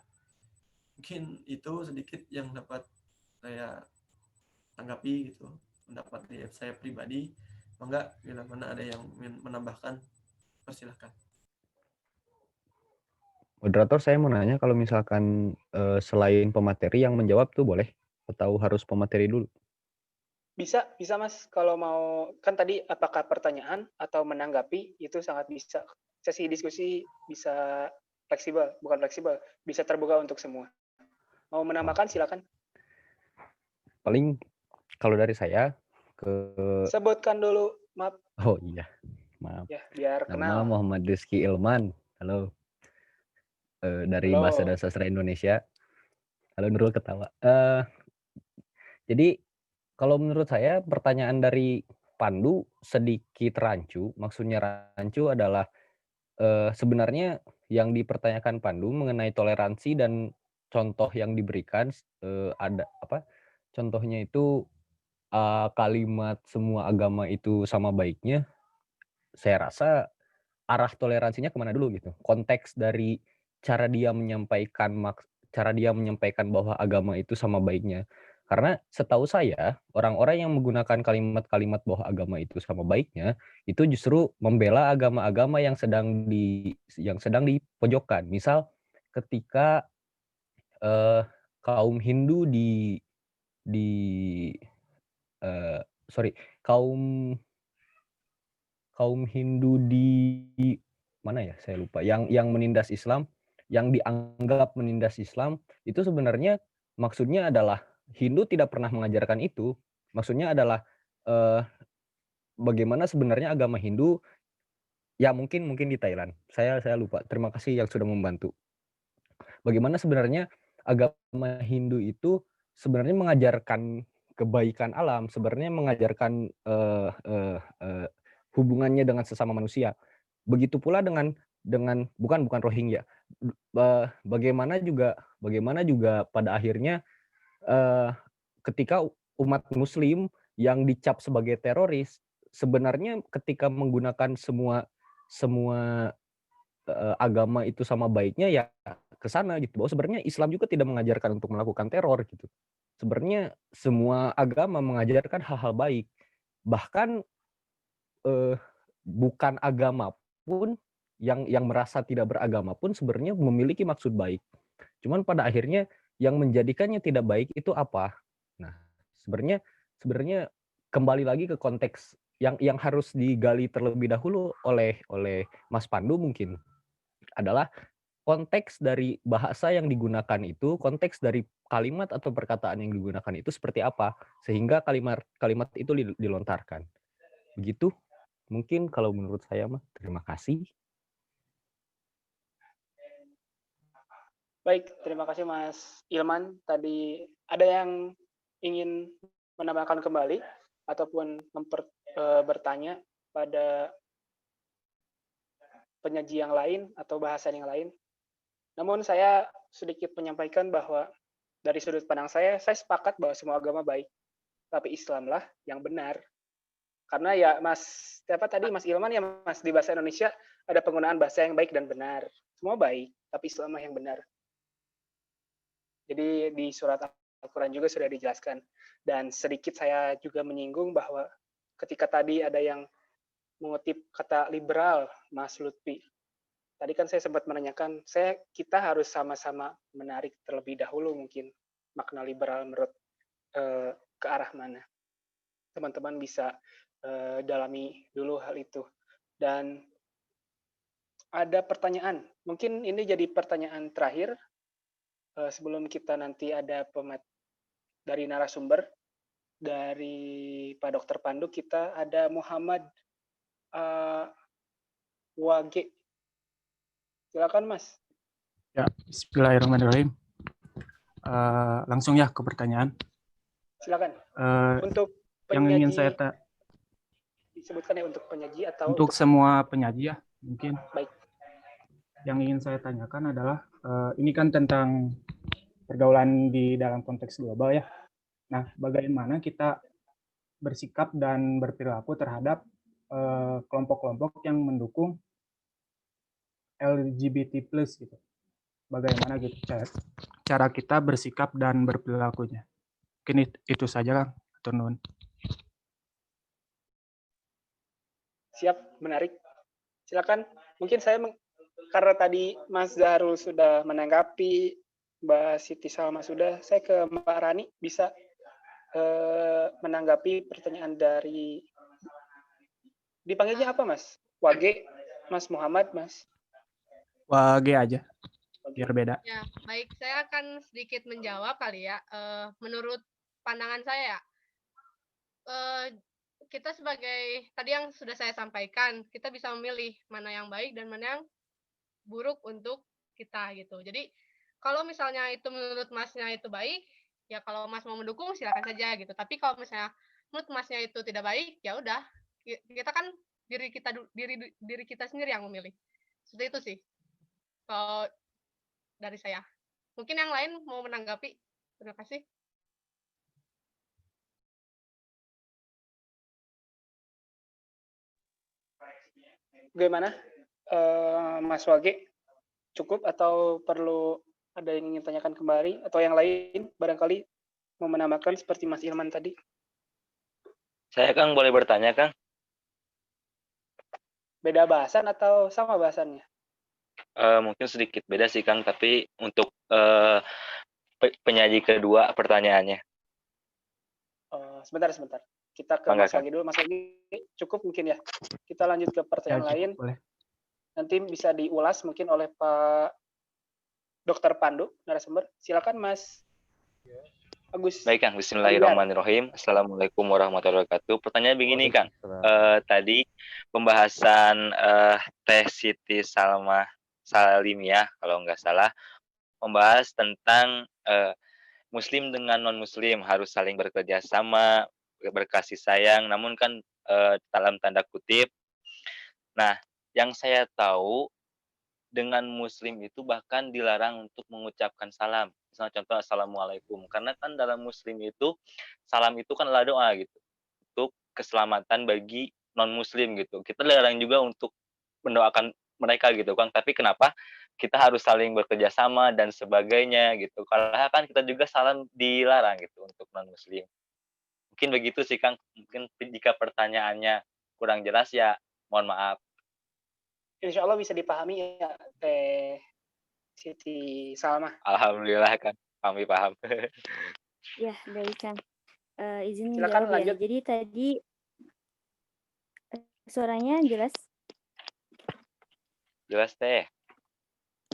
Mungkin itu sedikit yang dapat saya tanggapi gitu, pendapat dari saya pribadi. Enggak, bila mana ada yang menambahkan, persilahkan. Moderator, saya mau nanya kalau misalkan selain pemateri yang menjawab tuh boleh atau harus pemateri dulu? Bisa Mas. Kalau mau, kan tadi apakah pertanyaan atau menanggapi itu sangat bisa. Sesi diskusi bisa bukan fleksibel, bisa terbuka untuk semua. Mau menambahkan silakan. Paling kalau dari saya sebutkan dulu, maaf. Oh iya, maaf. Ya, biar Nama kenal. Muhammad Rizky Ilman. Halo. Dari Bahasa dan Sastra Indonesia. Halo, Nurul ketawa. Jadi kalau menurut saya pertanyaan dari Pandu sedikit rancu. Maksudnya rancu adalah sebenarnya yang dipertanyakan Pandu mengenai toleransi dan contoh yang diberikan ada apa? Contohnya itu kalimat semua agama itu sama baiknya. Saya rasa arah toleransinya kemana dulu gitu. Konteks dari cara dia menyampaikan bahwa agama itu sama baiknya. Karena setahu saya, orang-orang yang menggunakan kalimat-kalimat bahwa agama itu sama baiknya, itu justru membela agama-agama yang sedang dipojokkan. Misal ketika kaum Hindu kaum Hindu di mana ya, saya lupa, yang menindas Islam, yang dianggap menindas Islam, itu sebenarnya maksudnya adalah Hindu tidak pernah mengajarkan itu. Maksudnya adalah bagaimana sebenarnya agama Hindu, ya mungkin di Thailand. Saya lupa. Terima kasih yang sudah membantu. bagaimana sebenarnya agama Hindu itu sebenarnya mengajarkan kebaikan alam, sebenarnya mengajarkan hubungannya dengan sesama manusia. Begitu pula dengan bukan Rohingya. Bagaimana juga pada akhirnya ketika umat Muslim yang dicap sebagai teroris, sebenarnya ketika menggunakan semua agama itu sama baiknya ya ke sana gitu. Bahwa sebenarnya Islam juga tidak mengajarkan untuk melakukan teror gitu. Sebenarnya semua agama mengajarkan hal-hal baik. Bahkan bukan agama pun yang merasa tidak beragama pun sebenarnya memiliki maksud baik. Cuman pada akhirnya yang menjadikannya tidak baik itu apa? Nah, sebenarnya kembali lagi ke konteks yang harus digali terlebih dahulu oleh Mas Pandu mungkin adalah konteks dari bahasa yang digunakan itu, konteks dari kalimat atau perkataan yang digunakan itu seperti apa sehingga kalimat itu dilontarkan. Begitu mungkin kalau menurut saya mah. Terima kasih. Baik, terima kasih Mas Ilman. Tadi ada yang ingin menambahkan kembali ataupun bertanya pada penyaji yang lain atau bahasan yang lain. Namun saya sedikit menyampaikan bahwa dari sudut pandang saya sepakat bahwa semua agama baik, tapi Islamlah yang benar. Karena ya Mas Ilman ya Mas, di bahasa Indonesia ada penggunaan bahasa yang baik dan benar. Semua baik, tapi Islamlah yang benar. Jadi di surat Al-Quran juga sudah dijelaskan. Dan sedikit saya juga menyinggung bahwa ketika tadi ada yang mengutip kata liberal, Mas Lutfi. Tadi kan saya sempat menanyakan, kita harus sama-sama menarik terlebih dahulu mungkin makna liberal menurut ke arah mana. Teman-teman bisa dalami dulu hal itu. Dan ada pertanyaan, mungkin ini jadi pertanyaan terakhir sebelum kita nanti ada dari narasumber, dari Pak Dr. Pandu, kita ada Muhammad Wage. Silakan Mas. Ya, bismillahirrahmanirrahim. Langsung ya ke pertanyaan. Silakan. Untuk yang penyaji, ingin saya disebutkan ya untuk penyaji atau untuk semua penyaji ya mungkin. Baik. Yang ingin saya tanyakan adalah ini kan tentang pergaulan di dalam konteks global ya. Nah, bagaimana kita bersikap dan berperilaku terhadap kelompok-kelompok yang mendukung LGBT+ gitu. Bagaimana gitu cara kita bersikap dan berperilakunya. Mungkin itu saja Kang. Atur nuhun. Siap, menarik. Silakan. Mungkin saya karena tadi Mas Zahrul sudah menanggapi, Mbak Siti Salma sudah, saya ke Mbak Rani bisa menanggapi pertanyaan dari, dipanggilnya apa Mas? Wage, Mas Muhammad, Mas? Wage aja, biar beda. Ya, baik. Saya akan sedikit menjawab kali ya. Menurut pandangan saya, kita sebagai, tadi yang sudah saya sampaikan, kita bisa memilih mana yang baik dan mana yang buruk untuk kita gitu. Jadi, kalau misalnya itu menurut Masnya itu baik, ya kalau Mas mau mendukung silakan saja gitu. Tapi kalau misalnya menurut Masnya itu tidak baik, ya udah. Kita kan diri kita sendiri yang memilih. Seperti itu sih. Kalau dari saya. Mungkin yang lain mau menanggapi. Terima kasih. Bagaimana, Mas Wage? Cukup atau perlu ada yang ingin tanyakan kembali? Atau yang lain barangkali mau menambahkan seperti Mas Ilman tadi? Saya Kang boleh bertanya Kang? Beda bahasan atau sama bahasannya? Mungkin sedikit beda sih Kang, tapi untuk penyaji kedua pertanyaannya. Sebentar. Kita ke Mas Wage dulu. Mas Wage cukup mungkin ya. Kita lanjut ke pertanyaan lain. Boleh. Nanti bisa diulas mungkin oleh Pak Dr. Pandu, narasumber. Silakan Mas Agus. Baik Kang, bismillahirrahmanirrahim. Assalamualaikum warahmatullahi wabarakatuh. Pertanyaan begini Kang. Tadi pembahasan Teh Siti Salma Salim ya, kalau nggak salah, membahas tentang Muslim dengan non-Muslim harus saling bekerja sama, berkasih sayang, namun kan dalam tanda kutip. Nah, yang saya tahu dengan Muslim itu bahkan dilarang untuk mengucapkan salam. Misalnya contoh Assalamualaikum. Karena kan dalam Muslim itu salam itu kan adalah doa gitu untuk keselamatan bagi non-Muslim gitu. Kita dilarang juga untuk mendoakan mereka gitu kan. Tapi kenapa kita harus saling bekerja sama dan sebagainya gitu. Karena kan kita juga salam dilarang gitu untuk non-Muslim. Mungkin begitu sih Kang. Mungkin jika pertanyaannya kurang jelas ya mohon maaf. Insya Allah bisa dipahami ya Teh Siti Salma. Alhamdulillah kan kami paham. Ya, baik Kang. Izin Silakan menjawab ya. lanjut. Jadi tadi suaranya jelas? Jelas Teh.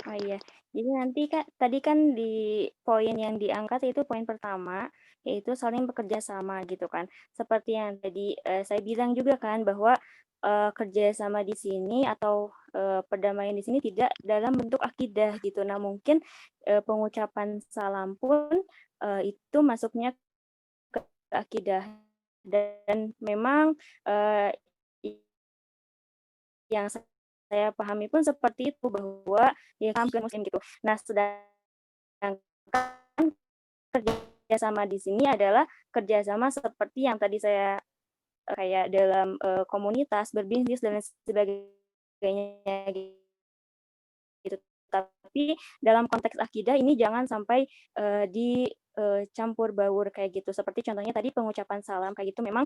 Oh iya. Jadi nanti tadi kan di poin yang diangkat itu poin pertama, yaitu saling bekerja sama gitu kan. Seperti yang tadi saya bilang juga kan bahwa kerjasama di sini atau perdamaian di sini tidak dalam bentuk akidah gitu. Nah mungkin pengucapan salam pun itu masuknya ke akidah, dan memang yang saya pahami pun seperti itu, bahwa ya kan Muslim gitu. Nah sedangkan kerjasama di sini adalah kerjasama seperti yang tadi saya kayak dalam komunitas, berbisnis dan lain sebagainya gitu. Tapi dalam konteks akidah ini jangan sampai dicampur baur kayak gitu. Seperti contohnya tadi pengucapan salam kayak gitu, memang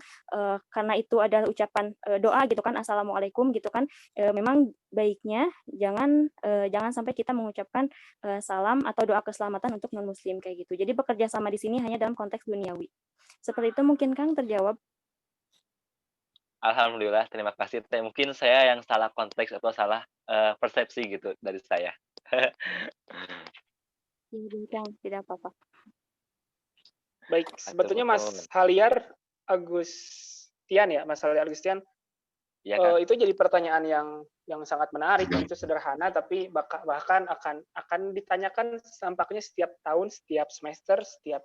karena itu adalah ucapan doa gitu kan, assalamualaikum gitu kan, memang baiknya jangan sampai kita mengucapkan salam atau doa keselamatan untuk non muslim kayak gitu. Jadi bekerja sama di sini hanya dalam konteks duniawi. Seperti itu mungkin Kang terjawab. Alhamdulillah, terima kasih Teh. Mungkin saya yang salah konteks atau salah persepsi gitu dari saya. Tidak apa-apa. Baik, sebetulnya Mas Haliar Agustian ya, Mas Haliar Agustian. Ya, kan? Itu jadi pertanyaan yang sangat menarik. Itu sederhana, tapi bahkan akan ditanyakan tampaknya setiap tahun, setiap semester, setiap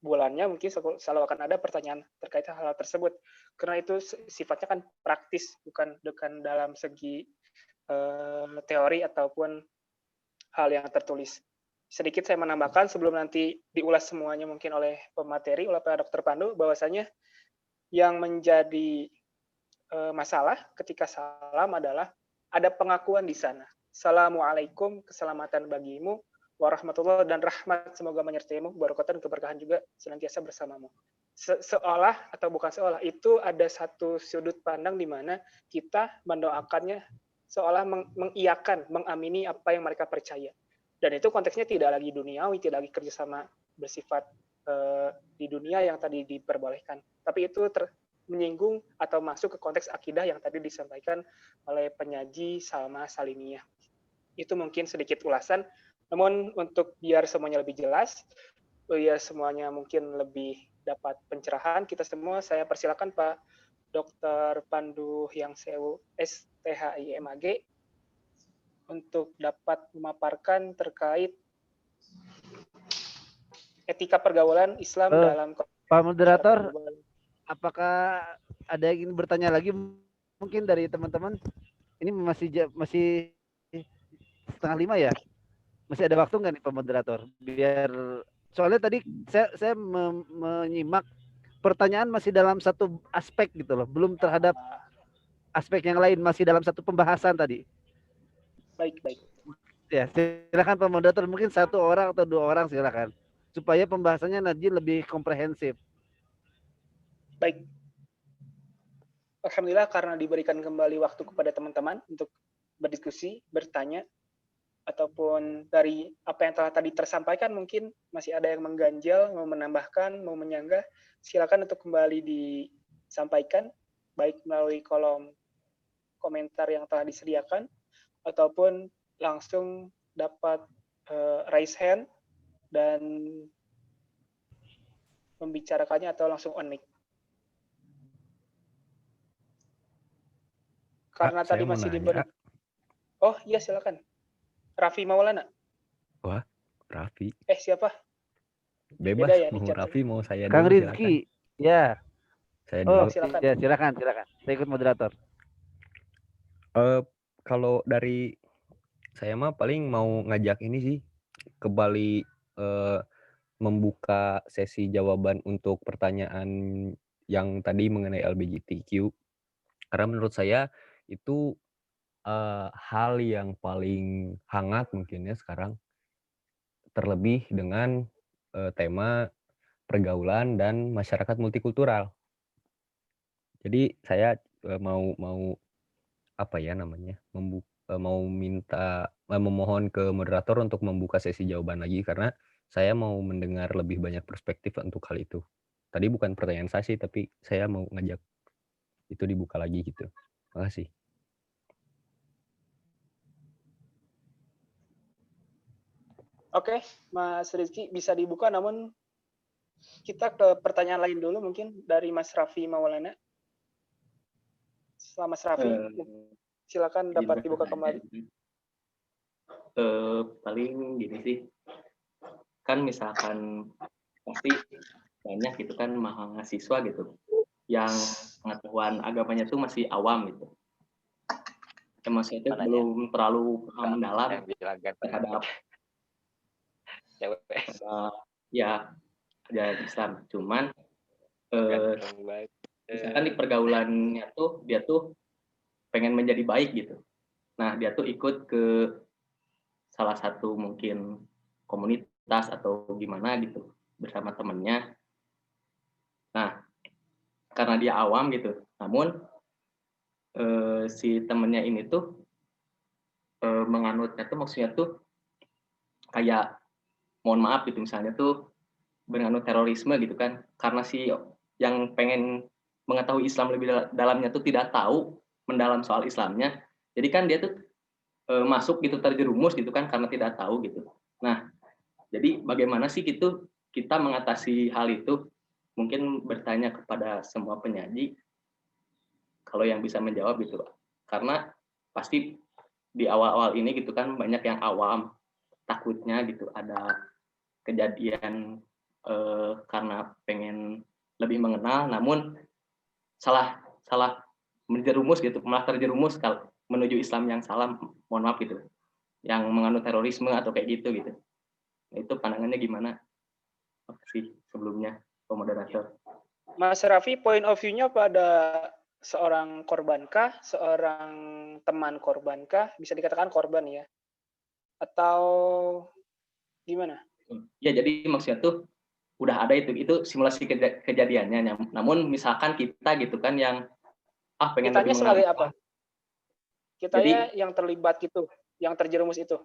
bulannya mungkin selalu akan ada pertanyaan terkait hal tersebut. Karena itu sifatnya kan praktis, bukan dalam segi teori ataupun hal yang tertulis. Sedikit saya menambahkan sebelum nanti diulas semuanya mungkin oleh pemateri, oleh Pak Dr. Pandu, bahwasanya yang menjadi masalah ketika salam adalah ada pengakuan di sana. Assalamualaikum, keselamatan bagimu, warahmatullahi dan rahmat semoga menyertaimu, barakatan keberkahan juga senantiasa bersamamu. Seolah atau bukan seolah, itu ada satu sudut pandang di mana kita mendoakannya seolah mengiyakan, mengamini apa yang mereka percaya. Dan itu konteksnya tidak lagi duniawi, tidak lagi kerjasama bersifat di dunia yang tadi diperbolehkan. Tapi itu menyinggung atau masuk ke konteks akidah yang tadi disampaikan oleh penyaji Salma Salimiyah. Itu mungkin sedikit ulasan. Namun untuk biar semuanya lebih jelas, biar semuanya mungkin lebih dapat pencerahan, kita semua saya persilakan Pak Dr. Pandu Hyangsewu STHI-MAG untuk dapat memaparkan terkait etika pergaulan Islam dalam Pak Moderator, apakah ada yang ingin bertanya lagi mungkin dari teman-teman? Ini masih 4:30 ya? Masih ada waktu nggak nih Pak Moderator? Biar soalnya tadi saya menyimak pertanyaan masih dalam satu aspek gitu loh, belum terhadap aspek yang lain, masih dalam satu pembahasan tadi. Baik. Ya, silakan Pak Moderator, mungkin 1 orang atau 2 orang silakan, supaya pembahasannya nanti lebih komprehensif. Baik. Alhamdulillah karena diberikan kembali waktu kepada teman-teman untuk berdiskusi, bertanya, ataupun dari apa yang telah tadi tersampaikan mungkin masih ada yang mengganjal, mau menambahkan, mau menyanggah, silakan untuk kembali disampaikan, baik melalui kolom komentar yang telah disediakan, ataupun langsung dapat raise hand dan membicarakannya atau langsung on mic. Karena Kak, tadi masih diberi. Oh iya silakan. Raffi Maulana. Wah, Raffi. Siapa? Bebas Beda ya, mau Richard. Raffi mau saya Kang dulu Rizky. Ya. Saya Oh, dulu. silakan. ya, silakan. Saya ikut moderator. Kalau dari saya mah paling mau ngajak ini sih kembali membuka sesi jawaban untuk pertanyaan yang tadi mengenai LGBTQ. Karena menurut saya itu hal yang paling hangat mungkin ya sekarang, terlebih dengan tema pergaulan dan masyarakat multikultural. Jadi saya mau apa ya namanya, mau minta memohon ke moderator untuk membuka sesi jawaban lagi karena saya mau mendengar lebih banyak perspektif untuk hal itu. Tadi bukan pertanyaan saya sih, tapi saya mau ngajak itu dibuka lagi gitu. Makasih. Oke, Mas Rizky bisa dibuka, namun kita ke pertanyaan lain dulu mungkin dari Mas Raffi Maulana. Mas Raffi, silakan dapat dibuka kembali. Paling gini sih, kan misalkan pasti banyak gitu kan mahasiswa gitu yang pengetahuan agamanya tuh masih awam gitu. Maksudnya itu belum terlalu paham mendalam terhadap ya ajaran Islam. Cuman misalkan di pergaulannya tuh dia tuh pengen menjadi baik gitu. Nah dia tuh ikut ke salah satu mungkin komunitas atau gimana gitu bersama temennya. Nah karena dia awam gitu, namun si temennya ini tuh menganutnya tuh maksudnya tuh kayak mohon maaf gitu misalnya tuh menganut terorisme gitu kan, karena si yang pengen mengetahui Islam lebih dalamnya tuh tidak tahu mendalam soal Islamnya, jadi kan dia tuh masuk gitu terjerumus gitu kan karena tidak tahu gitu. Nah jadi bagaimana sih gitu kita mengatasi hal itu? Mungkin bertanya kepada semua penyaji kalau yang bisa menjawab gitu, karena pasti di awal-awal ini gitu kan banyak yang awam, takutnya gitu ada kejadian karena pengen lebih mengenal, namun salah menjerumus gitu, malah terjerumus kalau menuju Islam yang salah, mohon maaf gitu, yang menganut terorisme atau kayak gitu gitu. Itu pandangannya gimana? Makasih sebelumnya, Pak Moderator. Mas Raffi, point of view-nya pada seorang korbankah, seorang teman korbankah, bisa dikatakan korban ya? Atau gimana? Ya jadi maksudnya tuh udah ada itu simulasi kejadiannya. Namun misalkan kita gitu kan yang pengen kitanya lebih sebagai apa? Kitanya jadi, yang terlibat gitu, yang terjerumus itu.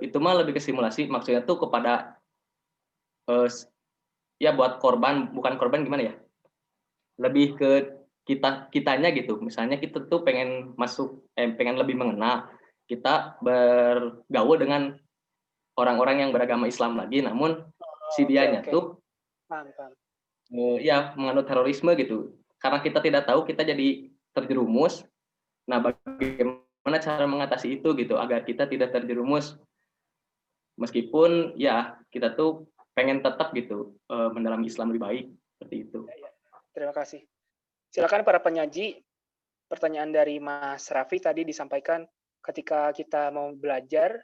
Itu mah lebih ke simulasi, maksudnya tuh kepada ya buat korban, bukan korban gimana ya? Lebih ke kitanya gitu. Misalnya kita tuh pengen pengen lebih mengenal. Kita bergaul dengan orang-orang yang beragama Islam lagi, namun si dianya tuh ya menganut terorisme gitu. Karena kita tidak tahu, kita jadi terjerumus. Nah, bagaimana cara mengatasi itu gitu agar kita tidak terjerumus? Meskipun ya kita tuh pengen tetap gitu mendalami Islam lebih baik seperti itu. Terima kasih. Silakan para penyaji. Pertanyaan dari Mas Raffi tadi disampaikan ketika kita mau belajar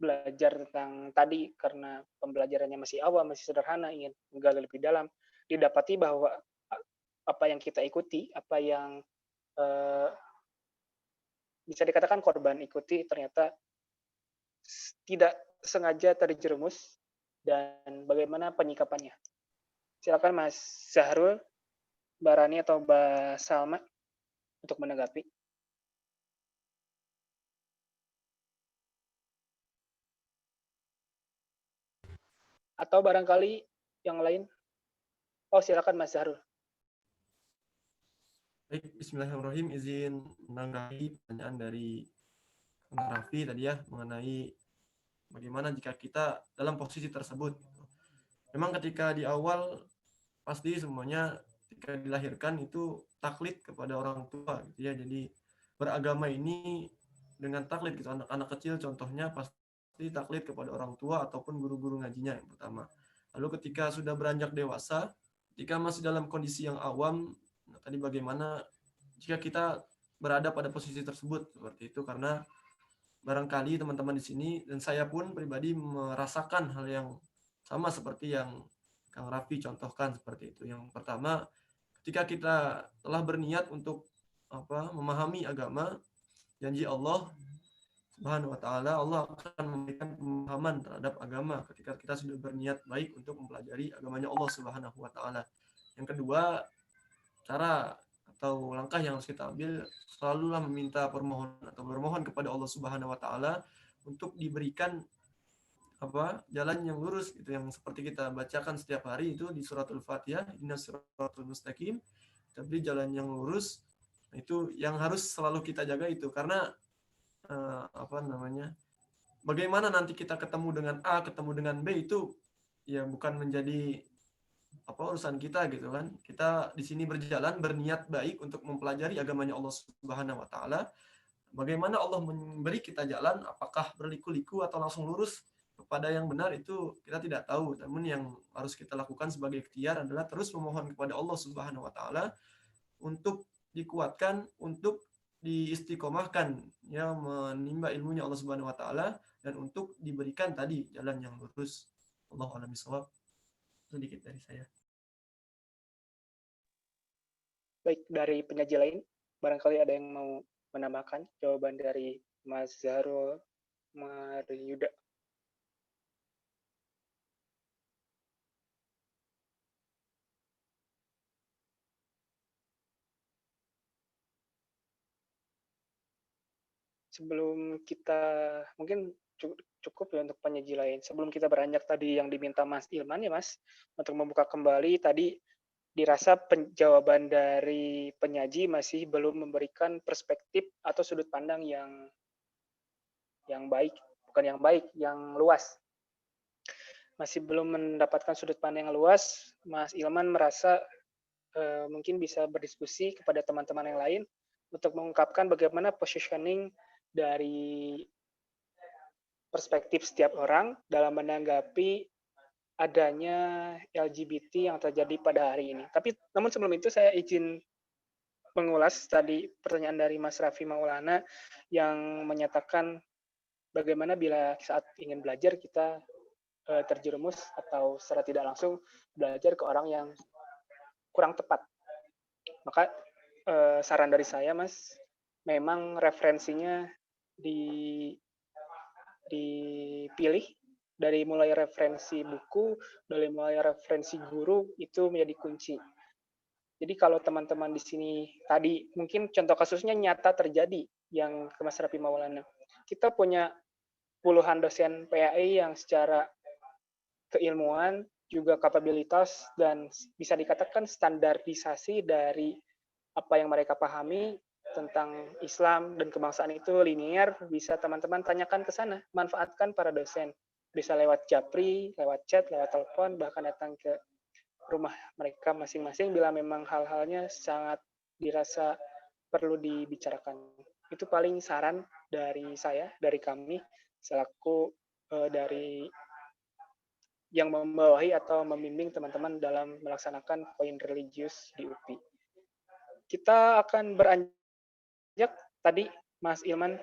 tentang tadi karena pembelajarannya masih awal, masih sederhana, ingin menggali lebih dalam, didapati bahwa apa yang kita ikuti, apa yang bisa dikatakan korban ikuti ternyata tidak sengaja terjerumus, dan bagaimana penyikapannya. Silakan Mas Zahrul, Mbak Rani atau Mbak Salma untuk menanggapi. Atau barangkali yang lain. Oh, silakan Mas Zahrul. Baik, bismillahirrahmanirrahim. Izin menanggapi pertanyaan dari Raffi tadi ya mengenai bagaimana jika kita dalam posisi tersebut. Memang ketika di awal pasti semuanya ketika dilahirkan itu taklid kepada orang tua gitu ya. Jadi beragama ini dengan taklid gitu. Anak-anak kecil contohnya pasti taklid kepada orang tua ataupun guru-guru ngajinya yang pertama. Lalu ketika sudah beranjak dewasa, ketika masih dalam kondisi yang awam, nah tadi bagaimana jika kita berada pada posisi tersebut seperti itu, karena barangkali teman-teman di sini dan saya pun pribadi merasakan hal yang sama seperti yang Kang Raffi contohkan seperti itu. Yang pertama, ketika kita telah berniat untuk memahami agama, janji Allah Subhanahu wa taala, Allah akan memberikan pemahaman terhadap agama ketika kita sudah berniat baik untuk mempelajari agamanya Allah Subhanahu wa taala. Yang kedua, cara atau langkah yang harus kita ambil, selalulah meminta permohonan atau bermohon kepada Allah Subhanahu wa taala untuk diberikan jalan yang lurus gitu, yang seperti kita bacakan setiap hari itu di suratul Fatihah, ihdinas siratal mustaqim, tapi jalan yang lurus. Itu yang harus selalu kita jaga itu, karena bagaimana nanti kita ketemu dengan A, ketemu dengan B, itu ya bukan menjadi urusan kita gitu kan. Kita di sini berjalan berniat baik untuk mempelajari agamanya Allah Subhanahu wa taala. Bagaimana Allah memberi kita jalan, apakah berliku-liku atau langsung lurus kepada yang benar, itu kita tidak tahu. Namun yang harus kita lakukan sebagai ikhtiar adalah terus memohon kepada Allah Subhanahu wa taala untuk dikuatkan, untuk diistiqomahkan, ya, menimba ilmunya Allah Subhanahu wa taala, dan untuk diberikan tadi jalan yang lurus. Allahu a'lam bishawab. Sedikit dari saya. Baik, dari penyaji lain, barangkali ada yang mau menambahkan jawaban dari Mas Zahrul Maryuda. Sebelum kita, mungkin cukup ya untuk penyaji lain. Sebelum kita beranjak tadi yang diminta Mas Ilman ya Mas, untuk membuka kembali, tadi dirasa jawaban dari penyaji masih belum memberikan perspektif atau sudut pandang yang baik, bukan yang baik, yang luas. Masih belum mendapatkan sudut pandang yang luas. Mas Ilman merasa mungkin bisa berdiskusi kepada teman-teman yang lain untuk mengungkapkan bagaimana positioning dari perspektif setiap orang dalam menanggapi adanya LGBT yang terjadi pada hari ini. Namun sebelum itu saya izin mengulas tadi pertanyaan dari Mas Raffi Maulana yang menyatakan bagaimana bila saat ingin belajar kita terjerumus atau secara tidak langsung belajar ke orang yang kurang tepat. Maka saran dari saya, Mas, memang referensinya dipilih dari mulai referensi buku, dari mulai referensi guru, itu menjadi kunci. Jadi kalau teman-teman di sini tadi mungkin contoh kasusnya nyata terjadi yang ke Mas Raffi Maulana. Kita punya puluhan dosen PAI yang secara keilmuan juga kapabilitas dan bisa dikatakan standarisasi dari apa yang mereka pahami tentang Islam dan kebangsaan itu linear, bisa teman-teman tanyakan ke sana, manfaatkan para dosen. Bisa lewat japri, lewat chat, lewat telepon, bahkan datang ke rumah mereka masing-masing bila memang hal-halnya sangat dirasa perlu dibicarakan. Itu paling saran dari saya, dari kami, selaku dari yang membawahi atau membimbing teman-teman dalam melaksanakan poin religius di UPI. Kita akan beranjak, tadi Mas Ilman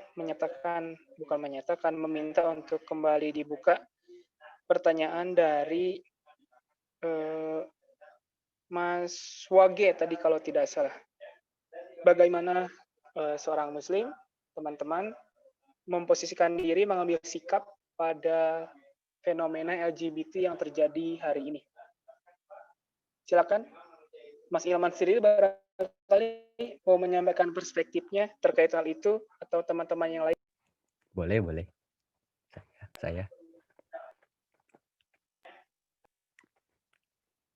meminta untuk kembali dibuka pertanyaan dari Mas Wage tadi kalau tidak salah. Bagaimana seorang Muslim, teman-teman, memposisikan diri, mengambil sikap pada fenomena LGBT yang terjadi hari ini. Silakan, Mas Ilman sendiri barangkali mau menyampaikan perspektifnya terkait hal itu, atau teman-teman yang lain. Boleh. Saya.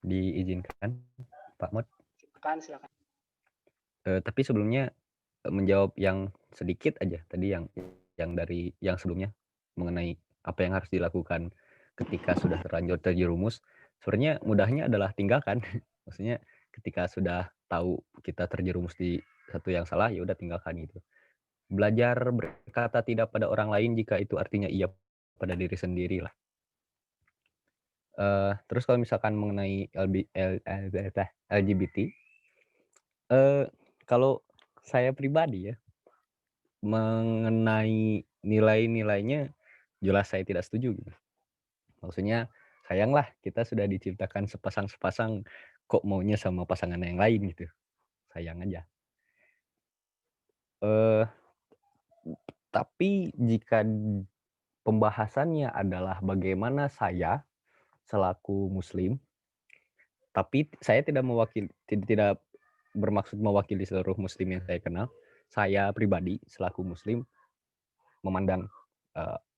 Diizinkan, Pak Mod? Silakan. Tapi sebelumnya menjawab yang sedikit aja tadi yang dari yang sebelumnya mengenai apa yang harus dilakukan ketika sudah terlanjur terjerumus. Sebenarnya mudahnya adalah tinggalkan. Maksudnya ketika sudah tahu kita terjerumus di satu yang salah, ya udah tinggalkan gitu. belajar berkata tidak pada orang lain jika itu artinya iya pada diri sendiri lah. Terus kalau misalkan mengenai LGBT, kalau saya pribadi ya, mengenai nilai-nilainya jelas saya tidak setuju gitu. Maksudnya sayanglah kita sudah diciptakan sepasang-sepasang, kok maunya sama pasangan yang lain gitu. Sayang aja. Tapi jika pembahasannya adalah bagaimana saya selaku muslim, tapi saya tidak bermaksud mewakili seluruh muslim yang saya kenal. Saya pribadi selaku muslim memandang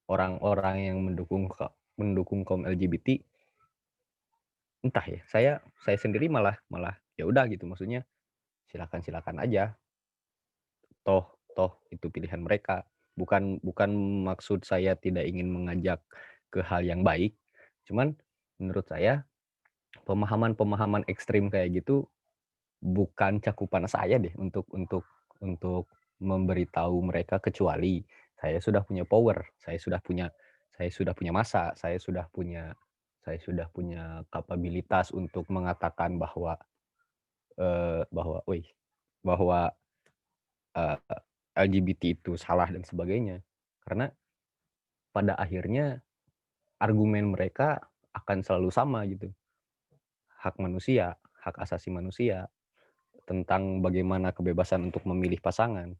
orang-orang yang mendukung kaum LGBT, entah ya, saya sendiri malah ya udah gitu, maksudnya silakan aja, toh itu pilihan mereka. Bukan maksud saya tidak ingin mengajak ke hal yang baik, cuman menurut saya pemahaman ekstrim kayak gitu bukan cakupan saya deh untuk memberitahu mereka, kecuali saya sudah punya power, saya sudah punya massa, saya sudah punya kapabilitas untuk mengatakan bahwa LGBT itu salah dan sebagainya. Karena pada akhirnya argumen mereka akan selalu sama gitu. Hak manusia, hak asasi manusia, tentang bagaimana kebebasan untuk memilih pasangan.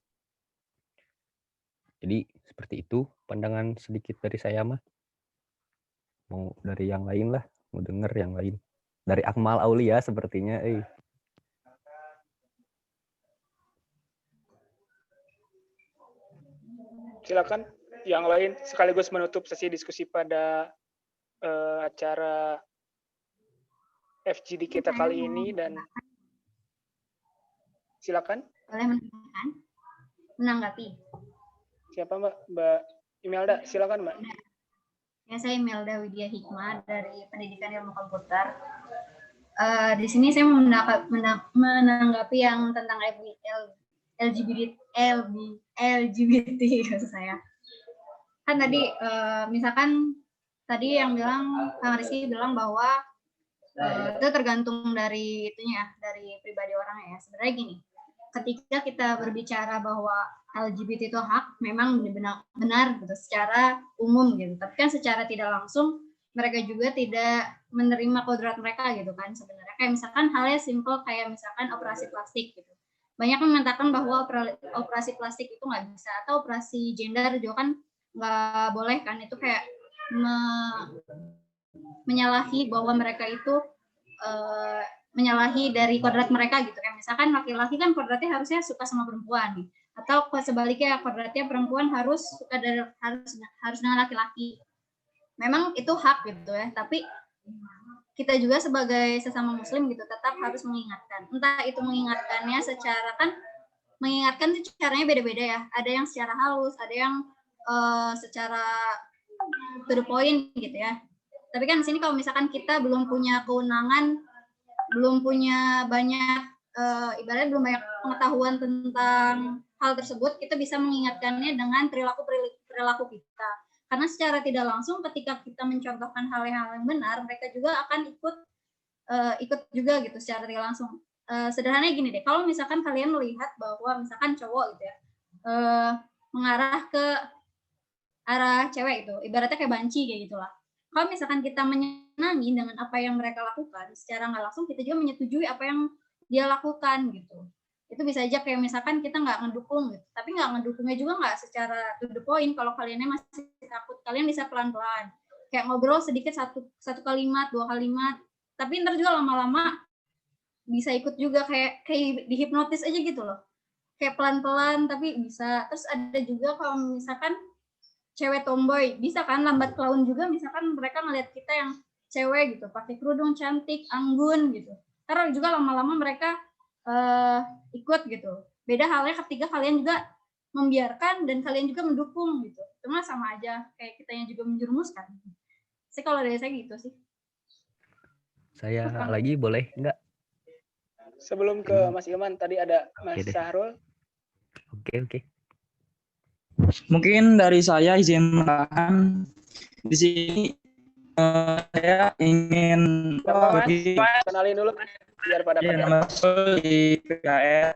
Jadi seperti itu pandangan sedikit dari saya mah. Mau dari yang lain lah, mau denger yang lain. Dari Akmal Aulia sepertinya. Silakan yang lain sekaligus menutup sesi diskusi pada acara FGD kita kali ini, dan silakan. Boleh menanggapi. Siapa Mbak Imelda? Silakan Mbak. Ya, saya Imelda Widya Hikmah dari Pendidikan Ilmu Komputer. Di sini saya menanggapi yang tentang LGBT maksud saya. Kan tadi misalkan tadi yang bilang Kang Rizky bilang bahwa itu tergantung dari itunya, dari pribadi orang ya. Sebenarnya gini, ketika kita berbicara bahwa LGBT itu hak, memang benar gitu secara umum gitu. Tapi kan secara tidak langsung mereka juga tidak menerima kodrat mereka gitu kan sebenarnya. Kayak misalkan halnya simple kayak misalkan operasi plastik gitu. Banyak yang mengatakan bahwa operasi plastik itu nggak bisa, atau operasi gender juga kan nggak boleh kan, itu kayak menyalahi bahwa mereka itu menyalahi dari kodrat mereka gitu. Kayak misalkan laki-laki kan kodratnya harusnya suka sama perempuan, atau sebaliknya kodratnya perempuan harus suka harus dengan laki-laki. Memang itu hak gitu ya, tapi kita juga sebagai sesama muslim gitu tetap harus mengingatkan. Entah itu mengingatkannya secara, kan mengingatkan itu caranya beda-beda ya. Ada yang secara halus, ada yang secara to the point gitu ya. Tapi kan di sini kalau misalkan kita belum punya kewenangan, belum punya banyak ibaratnya belum banyak pengetahuan tentang hal tersebut, kita bisa mengingatkannya dengan perilaku kita. Karena secara tidak langsung ketika kita mencontohkan hal-hal yang benar, mereka juga akan ikut juga gitu secara tidak langsung. Sederhananya gini deh, kalau misalkan kalian melihat bahwa misalkan cowok gitu ya mengarah ke arah cewek itu, ibaratnya kayak banci kayak gitulah. Kalau misalkan kita menyenangi dengan apa yang mereka lakukan, secara nggak langsung kita juga menyetujui apa yang dia lakukan gitu. Itu bisa aja kayak misalkan kita nggak ngedukung gitu, tapi nggak ngedukungnya juga nggak secara to the point. Kalau kaliannya masih takut, kalian bisa pelan-pelan kayak ngobrol sedikit, satu kalimat, 2 kalimat, tapi ntar juga lama-lama bisa ikut juga, kayak dihipnotis aja gitu loh, kayak pelan-pelan tapi bisa. Terus ada juga kalau misalkan cewek tomboy, bisa kan lambat laun juga misalkan mereka ngeliat kita yang cewek gitu pakai kerudung cantik, anggun gitu, karena juga lama-lama mereka ikut gitu. Beda halnya ketika kalian juga membiarkan dan kalian juga mendukung gitu, cuma sama aja kayak kita yang juga menjerumuskan. Kalau dari saya gitu sih. Saya lagi boleh enggak? Sebelum ke Mas Ilman, tadi ada Mas Sahrul. Oke. Mungkin dari saya izin menambahkan di sini saya ingin bagi kenalin dulu Mas biar pada nama di PKR.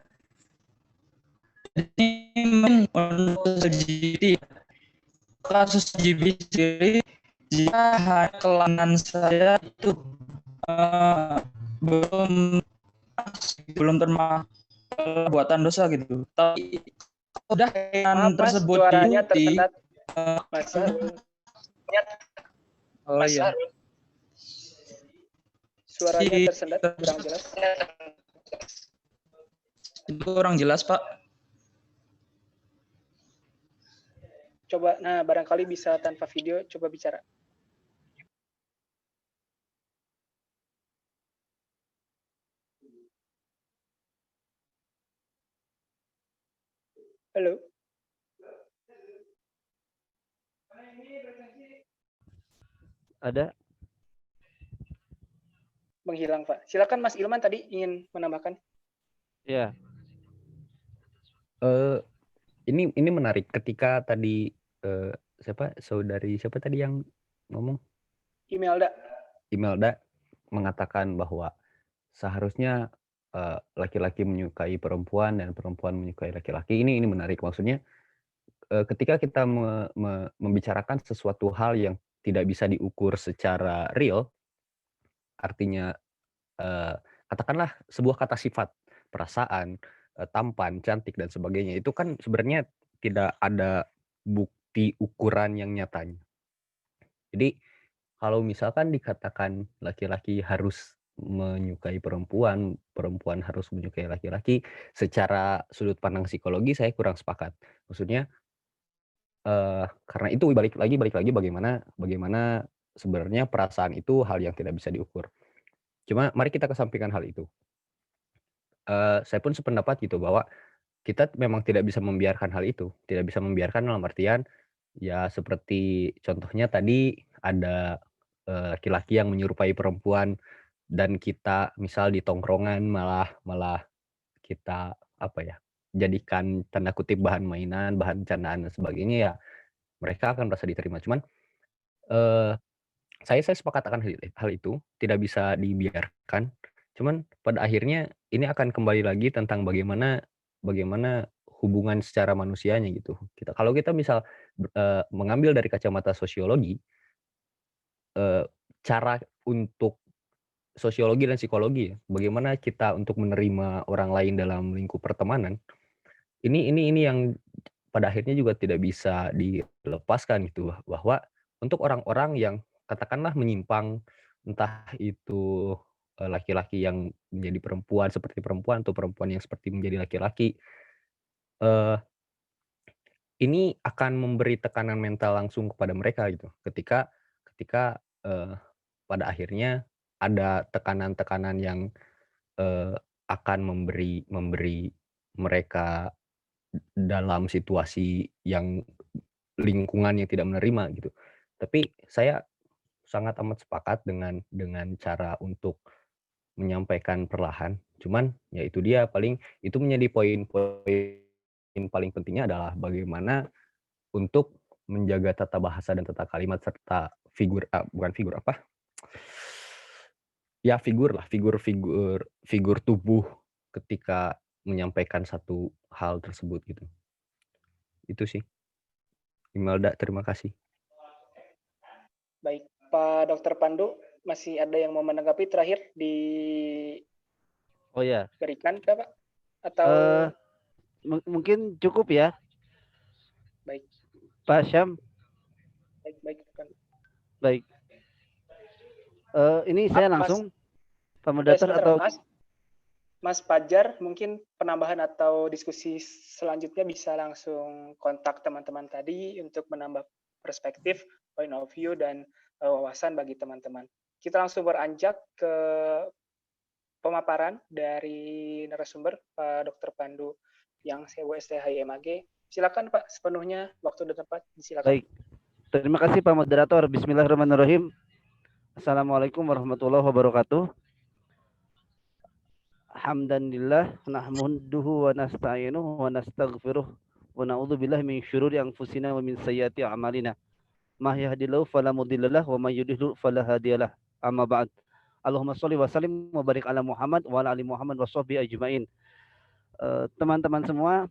Ini untuk LGBT kasus LGBT sendiri jika kelangan saya itu belum termasuk perbuatan dosa gitu. Tapi udah yang tersebut suaranya diikuti. tersendat. Mas Oh iya. Suaranya tersendat kurang jelas. Itu kurang jelas, Pak. Coba, nah barangkali bisa tanpa video, coba bicara. Halo. Ada? Menghilang, Pak. Silakan Mas Ilman tadi ingin menambahkan. Ya. Ini menarik ketika tadi siapa tadi yang ngomong? Imelda mengatakan bahwa seharusnya laki-laki menyukai perempuan dan perempuan menyukai laki-laki. Ini menarik, maksudnya ketika kita membicarakan sesuatu hal yang tidak bisa diukur secara real, artinya katakanlah sebuah kata sifat, perasaan, tampan, cantik dan sebagainya, itu kan sebenarnya tidak ada bukti ukuran yang nyatanya. Jadi kalau misalkan dikatakan laki-laki harus menyukai perempuan, perempuan harus menyukai laki-laki, secara sudut pandang psikologi saya kurang sepakat. Maksudnya karena itu balik lagi bagaimana sebenarnya perasaan itu hal yang tidak bisa diukur. Cuma mari kita kesampingkan hal itu. Saya pun sependapat gitu bahwa kita memang tidak bisa membiarkan hal itu, tidak bisa membiarkan dalam artian ya seperti contohnya tadi ada laki-laki yang menyerupai perempuan dan kita misal di tongkrongan malah kita jadikan tanda kutip bahan mainan, bahan candaan dan sebagainya, ya mereka akan merasa diterima. Cuman saya sepakat akan hal itu tidak bisa dibiarkan. Cuman pada akhirnya ini akan kembali lagi tentang bagaimana hubungan secara manusianya gitu. Kalau kita misal mengambil dari kacamata sosiologi, cara untuk sosiologi dan psikologi, bagaimana kita untuk menerima orang lain dalam lingkup pertemanan, ini yang pada akhirnya juga tidak bisa dilepaskan gitu, bahwa untuk orang-orang yang katakanlah menyimpang, entah itu laki-laki yang menjadi perempuan seperti perempuan atau perempuan yang seperti menjadi laki-laki, ini akan memberi tekanan mental langsung kepada mereka gitu. Ketika pada akhirnya ada tekanan-tekanan yang akan memberi mereka dalam situasi yang lingkungan yang tidak menerima gitu. Tapi saya sangat amat sepakat dengan cara untuk menyampaikan perlahan. Cuman ya itu dia, paling itu menjadi poin paling pentingnya adalah bagaimana untuk menjaga tata bahasa dan tata kalimat serta figur tubuh ketika menyampaikan satu hal tersebut gitu. Itu sih. Imelda, terima kasih. Baik, Pak Dr. Pandu, masih ada yang mau menanggapi terakhir berikan Pak? Atau mungkin cukup ya. Baik. Pak Syam. Baik. Ini saya langsung Pak Moderator atau Mas Fajar, mungkin penambahan atau diskusi selanjutnya bisa langsung kontak teman-teman tadi untuk menambah perspektif, point of view, dan wawasan bagi teman-teman. Kita langsung beranjak ke pemaparan dari narasumber, Pak Dr. Pandu yang SEWU STHI MAG. Silakan Pak, sepenuhnya waktu dan tempat disilakan. Baik. Terima kasih Pak Moderator. Bismillahirrahmanirrahim. Assalamualaikum warahmatullahi wabarakatuh. Alhamdulillah, nahmaduhu wa nasta'inuhu wa nastaghfiruh wa na'udzubillahi min syururi anfusina wa min sayyiati a'malina. Ma yahdihillahu fala mudhillalah wa may yudhlil fala hadiyalah. Amma ba'd. Allahumma shalli wa sallim wa barik ala Muhammad wa ala ali Muhammad wa sahbihi ajmain. Teman-teman semua,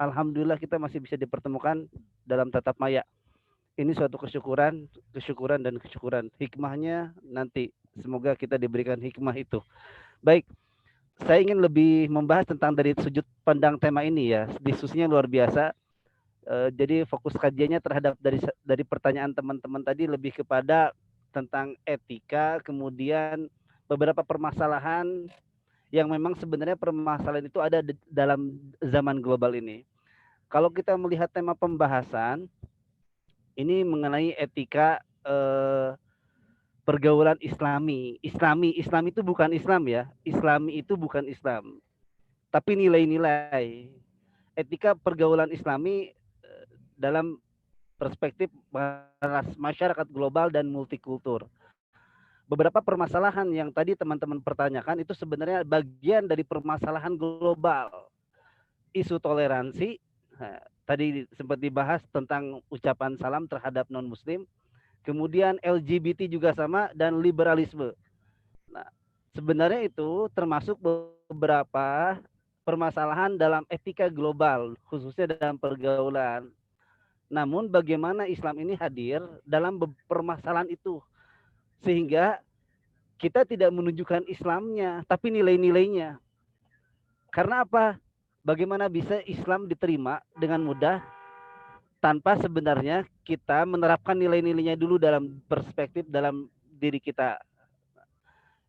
alhamdulillah kita masih bisa dipertemukan dalam tatap maya. Ini suatu kesyukuran dan kesyukuran. Hikmahnya nanti semoga kita diberikan hikmah itu. Baik, saya ingin lebih membahas tentang dari sudut pandang tema ini ya. Diskusinya luar biasa. Jadi fokus kajiannya terhadap dari pertanyaan teman-teman tadi lebih kepada tentang etika, kemudian beberapa permasalahan yang memang sebenarnya permasalahan itu ada dalam zaman global ini. Kalau kita melihat tema pembahasan, ini mengenai etika pergaulan Islami. Islami itu bukan Islam ya. Islami itu bukan Islam. Tapi nilai-nilai. Etika pergaulan Islami dalam perspektif masyarakat global dan multikultur. Beberapa permasalahan yang tadi teman-teman pertanyakan itu sebenarnya bagian dari permasalahan global. Isu toleransi, tadi sempat dibahas tentang ucapan salam terhadap non-muslim, kemudian LGBT juga sama, dan liberalisme. Nah, sebenarnya itu termasuk beberapa permasalahan dalam etika global, khususnya dalam pergaulan. Namun bagaimana Islam ini hadir dalam permasalahan itu, sehingga kita tidak menunjukkan Islamnya, tapi nilai-nilainya. Karena apa? Bagaimana bisa Islam diterima dengan mudah tanpa sebenarnya kita menerapkan nilai-nilainya dulu dalam perspektif dalam diri kita.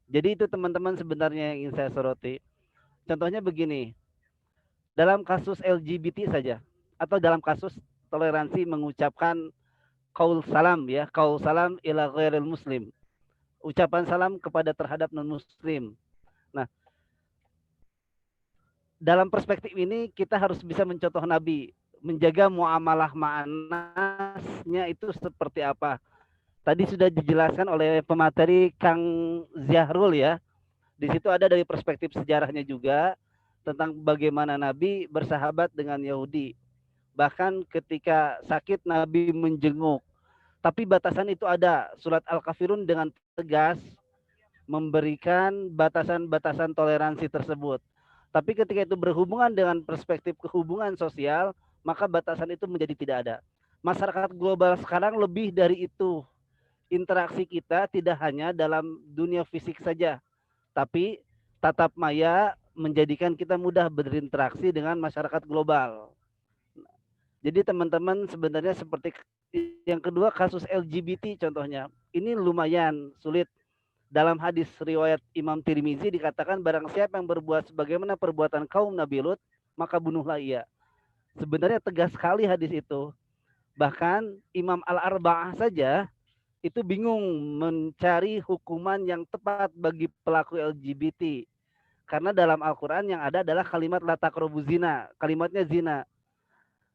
Jadi itu teman-teman sebenarnya yang ingin saya soroti. Contohnya begini, dalam kasus LGBT saja, atau dalam kasus toleransi mengucapkan qaul salam ya, qaul salam ila ghairil muslim. Ucapan salam kepada terhadap non-muslim. Nah, dalam perspektif ini kita harus bisa mencontoh Nabi, menjaga muamalah ma'anasnya itu seperti apa. Tadi sudah dijelaskan oleh pemateri Kang Zahrul ya. Di situ ada dari perspektif sejarahnya juga tentang bagaimana Nabi bersahabat dengan Yahudi. Bahkan ketika sakit Nabi menjenguk. Tapi batasan itu ada. Surat Al-Kafirun dengan tegas memberikan batasan-batasan toleransi tersebut. Tapi ketika itu berhubungan dengan perspektif kehubungan sosial, maka batasan itu menjadi tidak ada. Masyarakat global sekarang lebih dari itu. Interaksi kita tidak hanya dalam dunia fisik saja, tapi tatap maya menjadikan kita mudah berinteraksi dengan masyarakat global. Jadi teman-teman sebenarnya seperti yang kedua kasus LGBT contohnya. Ini lumayan sulit. Dalam hadis riwayat Imam Tirmizi dikatakan barang siapa yang berbuat sebagaimana perbuatan kaum Nabi Lut, maka bunuhlah ia. Sebenarnya tegas sekali hadis itu. Bahkan Imam Al-Arba'ah saja itu bingung mencari hukuman yang tepat bagi pelaku LGBT. Karena dalam Al-Quran yang ada adalah kalimat la taqrabu zina, kalimatnya zina.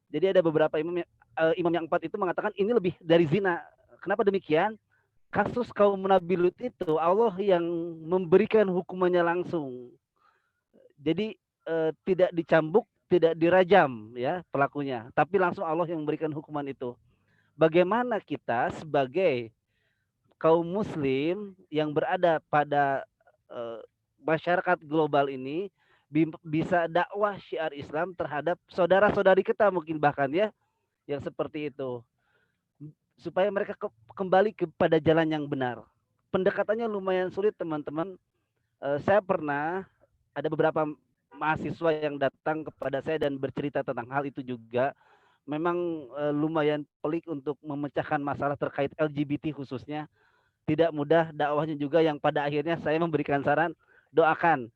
Jadi ada beberapa imam yang 4 itu mengatakan ini lebih dari zina. Kenapa demikian? Kasus kaum Nabi Lut itu Allah yang memberikan hukumannya langsung. Jadi tidak dicambuk, tidak dirajam ya pelakunya, tapi langsung Allah yang memberikan hukuman itu. Bagaimana kita sebagai kaum muslim yang berada pada masyarakat global ini bisa dakwah syiar Islam terhadap saudara-saudari kita mungkin bahkan ya yang seperti itu, supaya mereka kembali kepada jalan yang benar. Pendekatannya lumayan sulit teman-teman. Saya pernah ada beberapa mahasiswa yang datang kepada saya dan bercerita tentang hal itu juga. Memang lumayan pelik untuk memecahkan masalah terkait LGBT khususnya. Tidak mudah dakwahnya juga, yang pada akhirnya saya memberikan saran, doakan.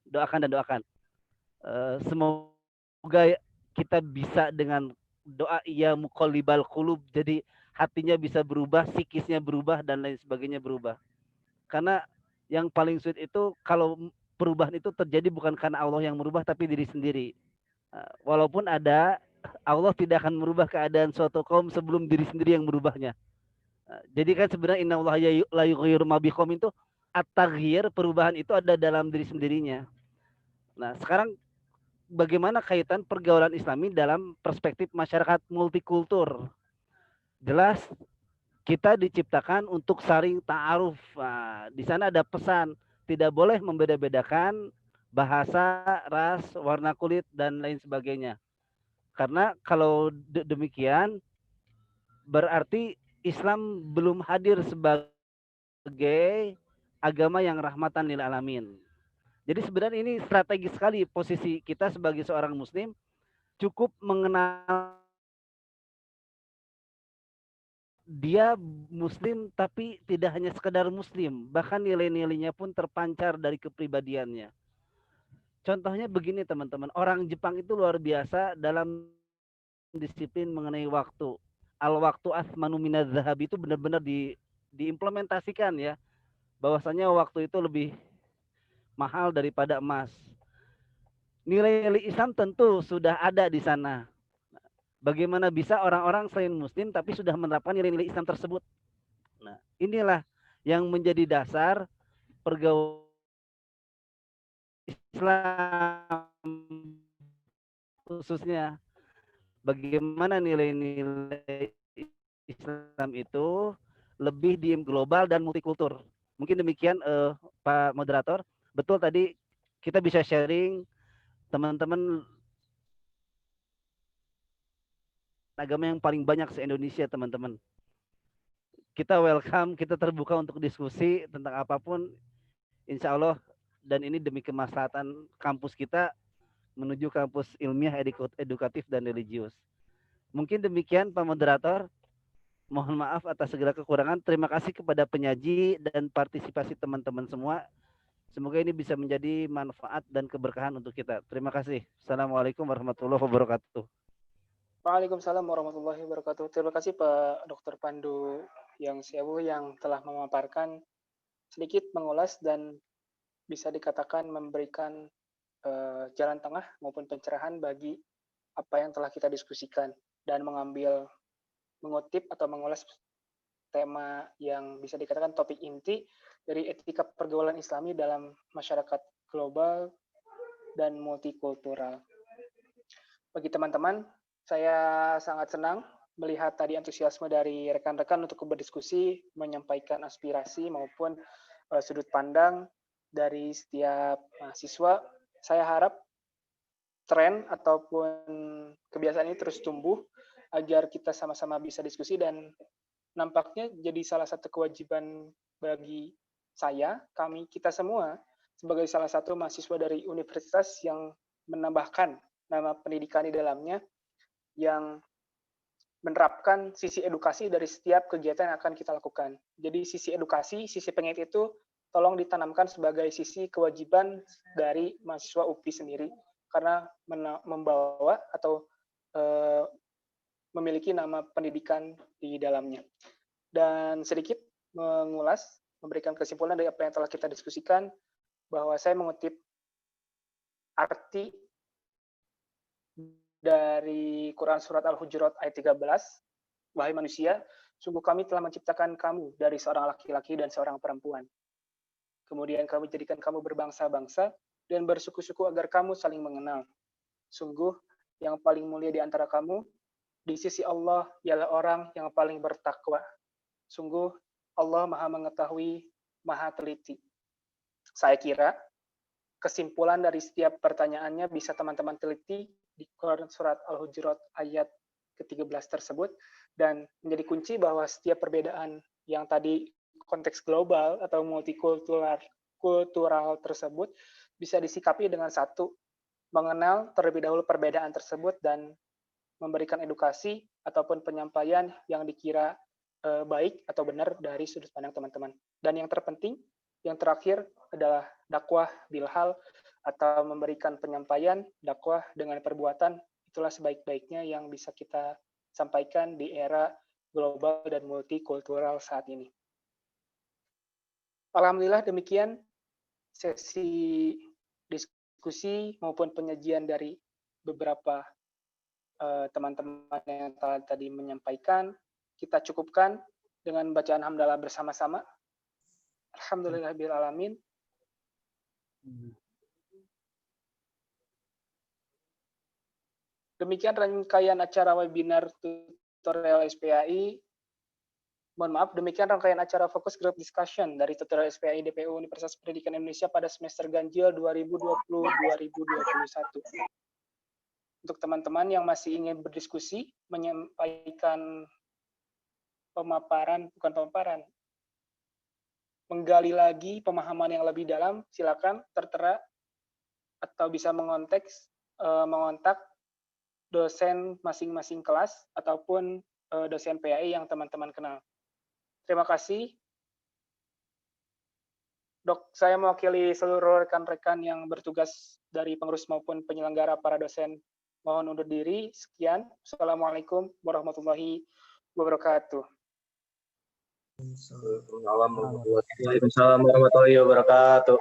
Semoga kita bisa dengan doa ya muqallibal qulub, jadi hatinya bisa berubah, psikisnya berubah, dan lain sebagainya berubah. Karena yang paling sulit itu kalau perubahan itu terjadi bukan karena Allah yang merubah, tapi diri sendiri. Walaupun ada, Allah tidak akan merubah keadaan suatu kaum sebelum diri sendiri yang merubahnya. Jadi kan sebenarnya innallaha la yughayyiru ma biqaumin itu at-taghyir, perubahan itu ada dalam diri sendirinya. Nah, sekarang bagaimana kaitan pergaulan Islami dalam perspektif masyarakat multikultur. Jelas kita diciptakan untuk saling ta'aruf. Nah, di sana ada pesan tidak boleh membeda-bedakan bahasa, ras, warna kulit dan lain sebagainya. Karena kalau demikian berarti Islam belum hadir sebagai agama yang rahmatan lil alamin. Jadi sebenarnya ini strategis sekali posisi kita sebagai seorang muslim, cukup mengenal dia muslim tapi tidak hanya sekedar muslim, bahkan nilai-nilainya pun terpancar dari kepribadiannya. Contohnya begini teman-teman, orang Jepang itu luar biasa dalam disiplin mengenai waktu. Al-waktu asmanu minaz zahab itu benar-benar diimplementasikan ya. Bahwasanya waktu itu lebih mahal daripada emas. Nilai-nilai Islam tentu sudah ada di sana. Bagaimana bisa orang-orang selain muslim tapi sudah menerapkan nilai-nilai Islam tersebut? Nah, inilah yang menjadi dasar pergaulan Islam, khususnya bagaimana nilai-nilai Islam itu lebih di global dan multikultur. Mungkin demikian Pak Moderator. Betul tadi kita bisa sharing teman-teman agama yang paling banyak se-Indonesia teman-teman. Kita welcome, kita terbuka untuk diskusi tentang apapun, insya Allah, dan ini demi kemaslahatan kampus kita menuju kampus ilmiah, edukatif, dan religius. Mungkin demikian Pak Moderator. Mohon maaf atas segala kekurangan. Terima kasih kepada penyaji dan partisipasi teman-teman semua. Semoga ini bisa menjadi manfaat dan keberkahan untuk kita. Terima kasih. Assalamualaikum warahmatullahi wabarakatuh. Waalaikumsalam warahmatullahi wabarakatuh. Terima kasih Pak Dr. Pandu yang Sewu yang telah memaparkan sedikit mengulas dan bisa dikatakan memberikan jalan tengah maupun pencerahan bagi apa yang telah kita diskusikan dan mengutip atau mengulas tema yang bisa dikatakan topik inti dari etika pergaulan Islami dalam masyarakat global dan multikultural. Bagi teman-teman, saya sangat senang melihat tadi antusiasme dari rekan-rekan untuk berdiskusi, menyampaikan aspirasi maupun sudut pandang dari setiap mahasiswa. Saya harap tren ataupun kebiasaan ini terus tumbuh agar kita sama-sama bisa diskusi dan nampaknya jadi salah satu kewajiban bagi kami, kita semua sebagai salah satu mahasiswa dari universitas yang menambahkan nama pendidikan di dalamnya yang menerapkan sisi edukasi dari setiap kegiatan yang akan kita lakukan. Jadi sisi edukasi, sisi pengit itu tolong ditanamkan sebagai sisi kewajiban dari mahasiswa UPI sendiri karena membawa atau memiliki nama pendidikan di dalamnya. Dan sedikit mengulas, memberikan kesimpulan dari apa yang telah kita diskusikan, bahwa saya mengutip arti dari Quran Surat Al-Hujurat ayat 13, wahai manusia, sungguh kami telah menciptakan kamu dari seorang laki-laki dan seorang perempuan. Kemudian kami jadikan kamu berbangsa-bangsa dan bersuku-suku agar kamu saling mengenal. Sungguh yang paling mulia di antara kamu di sisi Allah ialah orang yang paling bertakwa. Sungguh Allah Maha mengetahui, Maha teliti. Saya kira kesimpulan dari setiap pertanyaannya bisa teman-teman teliti di Quran Surat Al-Hujurat ayat ke-13 tersebut dan menjadi kunci bahwa setiap perbedaan yang tadi konteks global atau multikultural tersebut bisa disikapi dengan satu, mengenal terlebih dahulu perbedaan tersebut dan memberikan edukasi ataupun penyampaian yang dikira baik atau benar dari sudut pandang teman-teman. Dan yang terpenting, yang terakhir adalah dakwah bilhal atau memberikan penyampaian dakwah dengan perbuatan. Itulah sebaik-baiknya yang bisa kita sampaikan di era global dan multikultural saat ini. Alhamdulillah demikian sesi diskusi maupun penyajian dari beberapa teman-teman yang tadi menyampaikan. Kita cukupkan dengan bacaan hamdalah bersama-sama. Alhamdulillahirrahmanirrahim. Demikian rangkaian acara webinar tutorial SPAI. Mohon maaf, demikian rangkaian acara fokus group discussion dari tutorial SPAI DPU Universitas Pendidikan Indonesia pada semester ganjil 2020-2021. Untuk teman-teman yang masih ingin berdiskusi, menyampaikan menggali lagi pemahaman yang lebih dalam, silakan tertera atau bisa mengontak dosen masing-masing kelas ataupun dosen PAI yang teman-teman kenal. Terima kasih. Saya mewakili seluruh rekan-rekan yang bertugas dari pengurus maupun penyelenggara para dosen. Mohon undur diri. Sekian. Assalamualaikum warahmatullahi wabarakatuh. Waalaikumsalam warahmatullahi wabarakatuh.